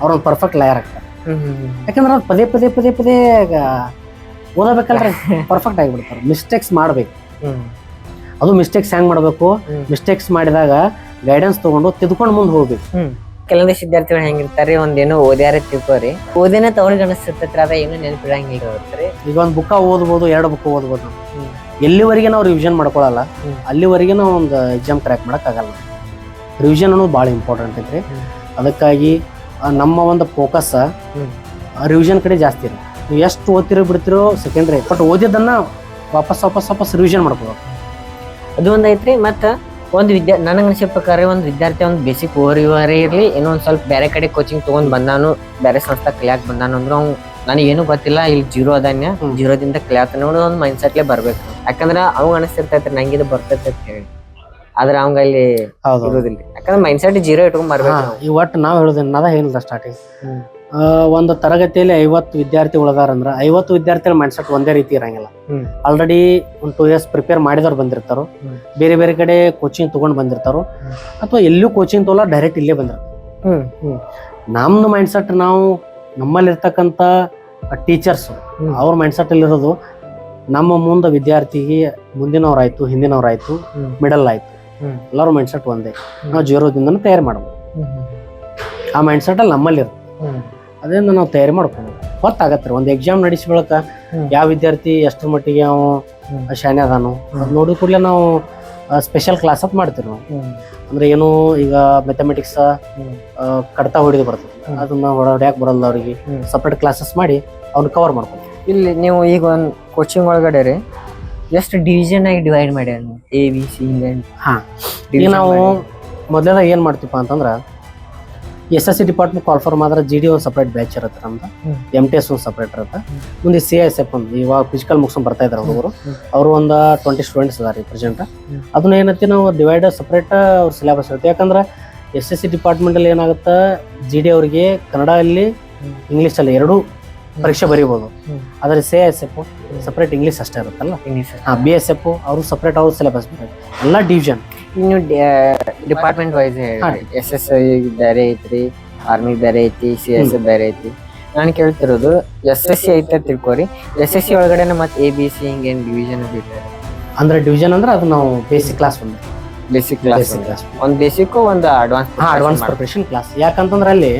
ಅವ್ರೊಂದು ಪರ್ಫೆಕ್ಟ್ ಲಾಯರ್ ಆಗ್ತಾರೆ. ಯಾಕಂದ್ರೆ ಅವ್ರು ಪದೇ ಪದೇ ಪದೇ ಪದೇ ಓದಬೇಕಲ್ರಿ, ಪರ್ಫೆಕ್ಟ್ ಆಗಿಬಿಡ್ತಾರೆ. ಮಿಸ್ಟೇಕ್ಸ್ ಮಾಡ್ಬೇಕು. ಅದು ಮಿಸ್ಟೇಕ್ಸ್ ಹೆಂಗ್ ಮಾಡ್ಬೇಕು, ಮಿಸ್ಟೇಕ್ಸ್ ಮಾಡಿದಾಗ ಗೈಡೆನ್ಸ್ ತಗೊಂಡು ತಿದ್ಕೊಂಡು ಮುಂದೆ ಹೋಗ್ಬೇಕು. ಕೆಲವೊಂದಿಷ್ಟು ವಿದ್ಯಾರ್ಥಿಗಳು ಹೆಂಗಿರ್ತಾರೆ, ಒಂದೇನೋ ಓದ್ಯಾರ ತಿಳ್ಕೋರಿ ಓದೇನ ತವ್ರಿಗೆ ಅನಿಸ್ತೈತ್ರಿ, ಅದ ಏನೋ ನೆನಪಿಡಂಗಿಲ್ಲ. ಈಗ ಒಂದ್ ಬುಕ್ಕ ಓದ್ಬೋದು, 2 ಬುಕ್ ಓದ್ಬೋದು. ಎಲ್ಲಿವರೆಗೆ ನಾವು ರಿವಿಷನ್ ಮಾಡ್ಕೊಳಲ್ಲ ಅಲ್ಲಿವರೆಗೆ ನಾವು ಒಂದು ಎಕ್ಸಾಮ್ ಕ್ರ್ಯಾಕ್ ಮಾಡಕ್ ಆಗಲ್ಲ. ರಿವಿಷನ್ ಅನ್ನೋದು ಭಾಳ ಇಂಪಾರ್ಟೆಂಟ್ ಐತ್ರಿ. ಅದಕ್ಕಾಗಿ ನಮ್ಮ ಒಂದು ಫೋಕಸ್ ರಿವಿಷನ್ ಕಡೆ ಜಾಸ್ತಿ ಇರುತ್ತೆ. ನೀವು ಎಷ್ಟು ಓದ್ತಿರೋ ಬಿಡ್ತಿರೋ ಸೆಕೆಂಡ್ರಿ, ಬಟ್ ಓದಿದ್ದನ್ನ ವಾಪಸ್ ರಿವಿಷನ್ ಮಾಡ್ಕೋಬೇಕು. ಅದು ಒಂದ್ ಐತ್ರಿ. ಮತ್ತ ಒಂದು ನನಗೆ ಅನಿಸೋ ಪ್ರಕಾರ ಒಂದು ವಿದ್ಯಾರ್ಥಿ ಒಂದು ಬೇಸಿಕ್ ಓವರ್ ಇರ್ಲಿ, ಏನೋ ಒಂದ್ ಸ್ವಲ್ಪ ಬೇರೆ ಕಡೆ ಕೋಚಿಂಗ್ ತಗೊಂಡ್ ಬಂದಾನು, ಬೇರೆ ಸಂಸ್ಥೆ ಕಲಿಯಾಕ್ ಬಂದಾನು ಅಂದ್ರೆ ಅವ್ನು ನನಗೇನು ಗೊತ್ತಿಲ್ಲ, ಇಲ್ಲಿ ಜೀರೋ ಅದಾನ್ಯ, ಜೀರೋದಿಂದ ಕಲಿಯಾತ ನೋಡಿ ಒಂದು ಮೈಂಡ್ ಸೆಟ್ಲೆ ಬರ್ಬೇಕು. ಯಾಕಂದ್ರೆ ಅವಂಗ ಅನಿಸ್ತಿರ್ತೈತ್ರಿ ನಂಗಿದು ಬರ್ತೈತೆ ಅಂತ ಹೇಳಿ, ಆದ್ರೆ ಅವಂಗ ಅಲ್ಲಿ ಇರೋದಿಲ್ಲ. ಯಾಕಂದ್ರೆ ಮೈಂಡ್ ಸೆಟ್ ಜೀರೋ ಇಟ್ಕೊಂಡ್ ಬರ್ಬೇಕು. ಈ ಒಟ್ಟು ನಾವ್ ಹೇಳುದಿಲ್ಲ ಏನಿಲ್ಲ ಸ್ಟಾರ್ಟಿಂಗ್. ಒಂದು ತರಗತಿಯಲ್ಲಿ 50 ವಿದ್ಯಾರ್ಥಿಗಳು ಅದಾರಂದ್ರ 50 ವಿದ್ಯಾರ್ಥಿಗಳ ಮೈಂಡ್ ಸೆಟ್ ಒಂದೇ ರೀತಿ ಇರಂಗಿಲ್ಲ. ಆಲ್ರೆಡಿ ಒಂದು 2 years ಪ್ರಿಪೇರ್ ಮಾಡಿದವ್ರು ಬಂದಿರ್ತಾರೋ, ಬೇರೆ ಬೇರೆ ಕಡೆ ಕೋಚಿಂಗ್ ತಗೊಂಡ್ ಬಂದಿರ್ತಾರೋ, ಅಥವಾ ಎಲ್ಲೂ ಕೋಚಿಂಗ್ ತಗೊಲ್ಲ ಡೈರೆಕ್ಟ್ ಇಲ್ಲೇ ಬಂದಿರ್ತಾರೆ. ನಮ್ದು ಮೈಂಡ್ ಸೆಟ್, ನಾವು ನಮ್ಮಲ್ಲಿರ್ತಕ್ಕಂಥ ಟೀಚರ್ಸ್ ಅವ್ರ ಮೈಂಡ್ ಸೆಟ್ ಅಲ್ಲಿರೋದು ನಮ್ಮ ಮುಂದೆ ವಿದ್ಯಾರ್ಥಿಗೆ ಮುಂದಿನವ್ರಾಯ್ತು, ಹಿಂದಿನವ್ರಾಯ್ತು, ಮಿಡಲ್ ಆಯ್ತು, ಎಲ್ಲರೂ ಮೈಂಡ್ ಸೆಟ್ ಒಂದೇ. ನಾವು ಜೀರೋದಿಂದ ತಯಾರಿ ಮಾಡ್ಬೋದು. ಆ ಮೈಂಡ್ ಸೆಟ್ ಅಲ್ಲಿ ನಮ್ಮಲ್ಲಿ ಇರುತ್ತೆ. ಅದರಿಂದ ನಾವು ತಯಾರಿ ಮಾಡ್ಕೊಂಡು ಗೊತ್ತಾಗತ್ತೆ. ಒಂದು ಎಕ್ಸಾಮ್ ನಡೆಸಿ ಬಳಕ ಯಾವ ವಿದ್ಯಾರ್ಥಿ ಎಷ್ಟರ ಮಟ್ಟಿಗೆ ಅವ ಶಾಣೆ ಅದಾನು ನೋಡಿದ ಕೂಡಲೇ ನಾವು ಸ್ಪೆಷಲ್ ಕ್ಲಾಸ್ ಅಪ್ ಮಾಡ್ತೀವಿ ನಾವು. ಅಂದ್ರೆ ಏನು, ಈಗ ಮ್ಯಾಥಮೆಟಿಕ್ಸ್ ಕಡ್ತಾ ಹೊಡಿದು ಬರ್ತದೆ, ಅದನ್ನ ಹೊಡ್ಯಾಕ್ ಬರಲ್ಲ ಅವ್ರಿಗೆ, ಸಪ್ರೇಟ್ ಕ್ಲಾಸಸ್ ಮಾಡಿ ಅವ್ನ ಕವರ್ ಮಾಡ್ಕೊತೀವಿ. ಇಲ್ಲಿ ನೀವು ಈಗ ಒಂದು ಕೋಚಿಂಗ್ ಒಳಗಡೆ ರೀ ಎಷ್ಟು ಡಿವಿಷನ್ ಆಗಿ ಡಿವೈಡ್ ಮಾಡ್ಯಾರ, ABC ಈಗ ನಾವು ಮೊದಲೇದಾಗ ಏನ್ ಮಾಡ್ತೀವಿ ಅಂತಂದ್ರ, SSC ಡಿಪಾರ್ಟ್ಮೆಂಟ್ ಕಾಲ್ಫಾರ್ಮ್ ಆದ್ರೆ GD ಒಂದು ಸಪ್ರೇಟ್ ಬ್ಯಾಚ್ ಇರುತ್ತೆ ನಮ್ದು, MTS ಒಂದು ಸಪ್ರೇಟ್ ಇರುತ್ತೆ. ಮುಂದೆ CISF ಒಂದು ಇವಾಗ ಫಿಸಿಕಲ್ ಮುಗಿಸ್ಕೊಂಡು ಬರ್ತಾ ಇದ್ದಾರೆ ಹುಡುಗರು, ಅವರು ಒಂದು 20 ಸ್ಟೂಡೆಂಟ್ಸ್ ಅದಾರ ಪ್ರೆಸೆಂಟ್. ಅದನ್ನ ಏನೈತಿ ನಾವು ಡಿವೈಡ್ ಸಪ್ರೇಟ್ ಅವ್ರ ಸಿಲೆಬಸ್ ಇರುತ್ತೆ. ಯಾಕಂದ್ರೆ SSC ಡಿಪಾರ್ಟ್ಮೆಂಟ್ ಅಲ್ಲಿ ಏನಾಗುತ್ತೆ, GD ಅವರಿಗೆ ಕನ್ನಡ ಅಲ್ಲಿ ಇಂಗ್ಲಿಷ್ ಅಲ್ಲಿ 2 ಪರೀಕ್ಷೆ ಬರೀಬಹುದು. ಆದ್ರೆ CISF ಸಪ್ರೇಟ್ ಇಂಗ್ಲಿಷ್ ಅಷ್ಟೇ ಇರುತ್ತಲ್ಲ. BSF ಅವರು ಸಪ್ರೇಟ್ ಅವ್ರ ಸಿಲೆಬಸ್ ಎಲ್ಲ ಡಿವಿಷನ್. ಇನ್ನು ಡಿಪಾರ್ಟ್ಮೆಂಟ್ ವೈಸ್ SSI ಬೇರೆ ಐತ್ರಿ, ಆರ್ಮಿ ಬೇರೆ ಐತಿ, CSF ಬೇರೆ ಐತಿ. ನಾನು ಕೇಳ್ತಿರೋದು SSC ಐತೆ ತಿಳ್ಕೊರಿ, SSC ಒಳಗಡೆ ಮತ್ತೆ ABC ಹಿಂಗೇನು ಡಿವಿಷನ್ ಬಿಟ್ಟಾರೆ ಅಂದ್ರೆ ಡಿವಿಷನ್ ಅಂದ್ರೆ ಅದು ನಾವು ಬೇಸಿಕ್ ಕ್ಲಾಸ್ ಒಂದು ಬೇಸಿಕ್ ಕ್ಲಾಸ್, ಒಂದು ಬೇಸಿಕ್ ಒಂದು ಅಡ್ವಾನ್ಸ್ ಪ್ರಿಪರೇಷನ್ ಕ್ಲಾಸ್. ಯಾಕಂತಂದ್ರೆ ಅಲ್ಲಿ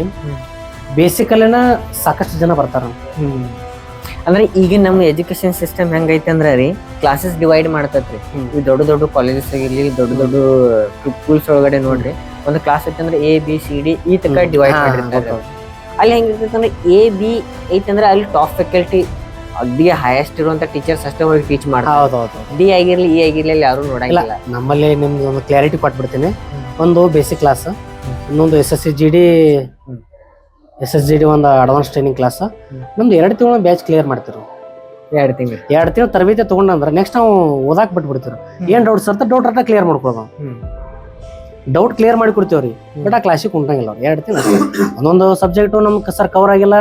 ಬೇಸಿಕ್ ಅಲ್ಲಿನ ಸಾಕಷ್ಟು ಜನ ಬರ್ತಾರ. ಅಂದ್ರೆ ಈಗ ನಮ್ಮ ಎಜುಕೇಶನ್ ಸಿಸ್ಟಮ್ ಹೆಂಗೈತೆ ಅಂದ್ರೆ ರೀ, ಕ್ಲಾಸಸ್ ಡಿವೈಡ್ ಮಾಡ್ತೈತ್ರಿ. ಈ ದೊಡ್ಡ ದೊಡ್ಡ ಕಾಲೇಜಸ್ ಆಗಿರ್ಲಿ, ದೊಡ್ಡ ದೊಡ್ಡ ಸ್ಕೂಲ್ಸ್ ಒಳಗಡೆ ನೋಡ್ರಿ, ಒಂದು ಕ್ಲಾಸ್ ಐತಂದ್ರೆ ABCD ಈ ತಕ ಡಿವೈಡ್ ಮಾಡಿರ್ತಾರೆ. ಅಲ್ಲಿ ಹೆಂಗಿರ್ತೈತೆ ಅಂದ್ರೆ AB ಐತಂದ್ರೆ ಅಲ್ಲಿ ಟಾಪ್ ಫ್ಯಾಕಲ್ಟಿ ಅಗ್ದಿ ಹೈಯೆಸ್ಟ್ ಇರುವಂತ ಟೀಚರ್ಸ್ ಅಷ್ಟೇ ಹೋಗಿ ಟೀಚ್ ಮಾಡ್ತಾರೆ. D ಆಗಿರ್ಲಿ E ಆಗಿರ್ಲಿ ಅಲ್ಲಿ ಯಾರು ನೋಡಂಗಿಲ್ಲ. ನಮ್ಮಲ್ಲಿ ನಿಮ್ಗೆ ಒಂದು ಕ್ಲಾರಿಟಿ ಕೊಟ್ಬಿಡ್ತೀನಿ. ಒಂದು ಬೇಸಿಕ್ ಕ್ಲಾಸ್, ಇನ್ನೊಂದು SSGD ಒಂದು ಅಡ್ವಾನ್ಸ್ ಟ್ರೈನಿಂಗ್ ಕ್ಲಾಸ್. ನಮ್ದು 2 ತಿಂಗಳ ಬ್ಯಾಚ್ ಕ್ಲಿಯರ್ ಮಾಡ್ತಿರು. 2 ತಿಂಗಳು ತರಬೇತಿ ತಗೊಂಡ್ರೆ ನೆಕ್ಸ್ಟ್ ನಾವು ಓದಾಕ್ ಬಿಟ್ಬಿಡ್ತೀವಿ. ಏನ್ ಡೌಟ್ಸ್ ಇರುತ್ತೆ ಡೌಟ್ ಅಟ್ಟ ಕ್ಲಿಯರ್ ಮಾಡ್ಕೊಳ್ಳೋದು. ಡೌಟ್ ಕ್ಲಿಯರ್ ಮಾಡಿ ಕೊಡ್ತೀವ್ರಿ, ಬಟ್ ಆ ಕ್ಲಾಸಿಗೆ ಕುಂಟಂಗಿಲ್ಲ ಅವ್ರು. 2 ತಿಂಗಳು ಒಂದೊಂದು ಸಬ್ಜೆಕ್ಟ್ ನಮ್ಗೆ ಸರ್ ಕವರ್ ಆಗಿಲ್ಲ,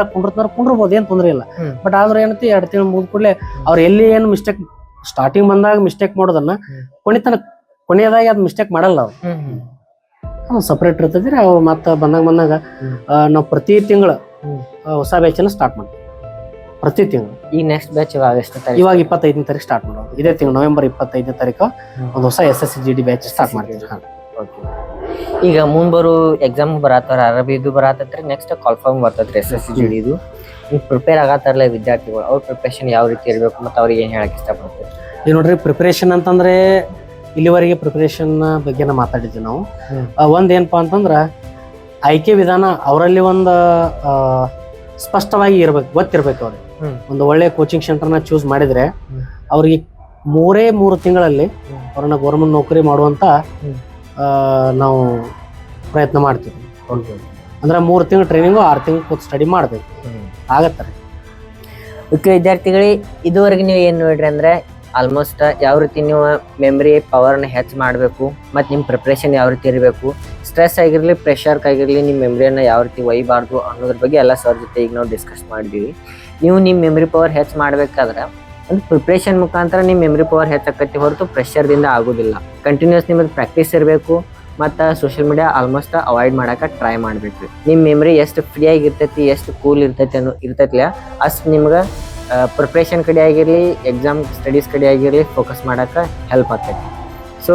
ಕುಂಡ್ರಬಹುದು, ಏನ್ ತೊಂದ್ರೆ ಇಲ್ಲ. ಬಟ್ ಆದ್ರೆ ಏನೈತಿ 2 ತಿಂಗಳು ಮುಗಿದ ಕೂಡಲೇ ಅವ್ರು ಎಲ್ಲಿ ಏನು ಮಿಸ್ಟೇಕ್ ಸ್ಟಾರ್ಟಿಂಗ್ ಬಂದಾಗ ಮಿಸ್ಟೇಕ್ ಮಾಡೋದನ್ನ ಕೊನೆಯದಾಗಿ ಅದ್ ಮಿಸ್ಟೇಕ್ ಮಾಡಲ್ಲ ಅವ್ರು. ಸಪ್ರೇಟ್ ಇರ್ತದ್ರಿ. ಅವ್ರು ಮತ್ತೆ ಬಂದಾಗ ನಾವು ಪ್ರತಿ ತಿಂಗಳು ಹೊಸ ಬ್ಯಾಚ್ ಸ್ಟಾರ್ಟ್ ಮಾಡ್ತೀವಿ. ಪ್ರತಿ ತಿಂಗಳು ಈ ನೆಕ್ಸ್ಟ್ ಬ್ಯಾಚ್ ಇವಾಗ 25ನೇ ತಾರೀಕು ಸ್ಟಾರ್ಟ್ ಮಾಡೋದು. ಇದೇ ತಿಂಗಳು ನವೆಂಬರ್ 25ನೇ ತಾರೀಕು ಒಂದು ಹೊಸ SSCGD ಬ್ಯಾಚ್ ಸ್ಟಾರ್ಟ್ ಮಾಡ್ತೀವಿ. ಈಗ ಮುಂಬರು ಎಕ್ಸಾಮ್ ಬರತ್ತಾರ, ಅರಬಿದು ಬರತ್ತೈತ್ರಿ, ನೆಕ್ಸ್ಟ್ ಕಾಲ್ಫಾರ್ಮ್ ಬರ್ತೈತ್ರಿ SSCGD ಇದು. ಈಗ ಪ್ರಿಪೇರ್ ಆಗತ್ತಾರಲ್ಲ ವಿದ್ಯಾರ್ಥಿಗಳು, ಅವ್ರ ಪ್ರಿಪರೇಷನ್ ಯಾವ ರೀತಿ ಇರಬೇಕು ಮತ್ತು ಅವ್ರಿಗೆ ಏನು ಹೇಳಕ್ ಇಷ್ಟಪಡ್ತೀವಿ? ಈಗ ನೋಡ್ರಿ, ಪ್ರಿಪರೇಷನ್ ಅಂತಂದ್ರೆ ಇಲ್ಲಿವರೆಗೆ ಪ್ರಿಪರೇಷನ್ ಬಗ್ಗೆ ಮಾತಾಡಿದ್ವಿ ನಾವು. ಒಂದೇನಪ್ಪಾ ಅಂತಂದ್ರೆ ಆಯ್ಕೆ ವಿಧಾನ ಅವರಲ್ಲಿ ಒಂದು ಸ್ಪಷ್ಟವಾಗಿ ಗೊತ್ತಿರ್ಬೇಕು. ಅವ್ರಿಗೆ ಒಂದು ಒಳ್ಳೆ ಕೋಚಿಂಗ್ ಸೆಂಟರ್ನ ಚೂಸ್ ಮಾಡಿದ್ರೆ ಅವ್ರಿಗೆ 3 ತಿಂಗಳಲ್ಲಿ ಅವ್ರನ್ನ ಗೌರ್ಮೆಂಟ್ ನೌಕರಿ ಮಾಡುವಂತ ನಾವು ಪ್ರಯತ್ನ ಮಾಡ್ತೀವಿ. ಅಂದ್ರೆ 3 ತಿಂಗಳು ಟ್ರೈನಿಂಗು, 6 ತಿಂಗಳು ಸ್ಟಡಿ ಮಾಡ್ಬೇಕು ಆಗತ್ತಾರೆ. ಮುಖ್ಯ ವಿದ್ಯಾರ್ಥಿಗಳಿಗೆ ಇದುವರೆಗೆ ನೀವು ಏನು ನೋಡ್ರಿ ಅಂದ್ರೆ ಆಲ್ಮೋಸ್ಟ್ ಯಾವ ರೀತಿ ನೀವು ಮೆಮರಿ ಪವರ್ನ ಹೆಚ್ಚು ಮಾಡಬೇಕು ಮತ್ತು ನಿಮ್ಮ ಪ್ರಿಪ್ರೇಷನ್ ಯಾವ ರೀತಿ ಇರಬೇಕು, ಸ್ಟ್ರೆಸ್ ಆಗಿರಲಿ ಪ್ರೆಷರ್ ಆಗಿರಲಿ ನಿಮ್ಮ ಮೆಮ್ರಿಯನ್ನು ಯಾವ ರೀತಿ ಒಯ್ಯಬಾರ್ದು ಅನ್ನೋದ್ರ ಬಗ್ಗೆ ಎಲ್ಲ ಸರ್ ಜೊತೆ ಈಗ ನಾವು ಡಿಸ್ಕಸ್ ಮಾಡಿದ್ದೀವಿ. ನೀವು ನಿಮ್ಮ ಮೆಮ್ರಿ ಪವರ್ ಹೆಚ್ಚು ಮಾಡಬೇಕಾದ್ರೆ ಒಂದು ಪ್ರಿಪ್ರೇಷನ್ ಮುಖಾಂತರ ನಿಮ್ಮ ಮೆಮ್ರಿ ಪವರ್ ಹೆಚ್ಚಾಕತಿ ಹೊರತು ಪ್ರೆಷರ್ದಿಂದ ಆಗೋದಿಲ್ಲ. ಕಂಟಿನ್ಯೂಸ್ ನಿಮ್ಮದು ಪ್ರಾಕ್ಟೀಸ್ ಇರಬೇಕು ಮತ್ತು ಸೋಷಿಯಲ್ ಮೀಡಿಯಾ ಆಲ್ಮೋಸ್ಟ್ ಅವಾಯ್ಡ್ ಮಾಡೋಕೆ ಟ್ರೈ ಮಾಡಬೇಕು. ನಿಮ್ಮ ಮೆಮ್ರಿ ಎಷ್ಟು ಫ್ರೀಯಾಗಿ ಇರ್ತೈತಿ, ಎಷ್ಟು ಕೂಲ್ ಇರ್ತೈತಿಲ್ಲ ಅಷ್ಟು ನಿಮ್ಗೆ ಪ್ರಿಪ್ರೇಷನ್ ಕಡೆ ಆಗಿರಲಿ, ಎಕ್ಸಾಮ್ ಸ್ಟಡೀಸ್ ಕಡೆ ಆಗಿರಲಿ ಫೋಕಸ್ ಮಾಡೋಕೆ ಹೆಲ್ಪ್ ಆಗ್ತೈತಿ. ಸೊ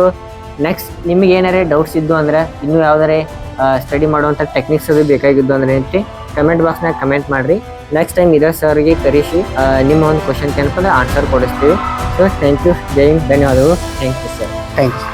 ನೆಕ್ಸ್ಟ್ ನಿಮಗೆ ಏನಾರೇ ಡೌಟ್ಸ್ ಇದ್ದು ಅಂದರೆ, ಇನ್ನೂ ಯಾವ್ದಾರೇ ಸ್ಟಡಿ ಮಾಡುವಂಥ ಟೆಕ್ನಿಕ್ಸ್ ಅದು ಬೇಕಾಗಿದ್ದು ಅಂದರೆ ಏನಂತ ಕಮೆಂಟ್ ಬಾಕ್ಸ್ನಾಗ ಕಮೆಂಟ್ ಮಾಡಿರಿ. ನೆಕ್ಸ್ಟ್ ಟೈಮ್ ಇದೇ ಸರ್ಗೆ ಕರೆಸಿ ನಿಮ್ಮ ಒಂದು ಕ್ವಶನ್ ಏನಪ್ಪ ಆನ್ಸರ್ ಕೊಡಿಸ್ತೀವಿ. ಸೊ ಥ್ಯಾಂಕ್ ಯು, ಜೈ ಹಿಂದ್, ಧನ್ಯವಾದಗಳು. Thank you sir. ಥ್ಯಾಂಕ್ಸ್.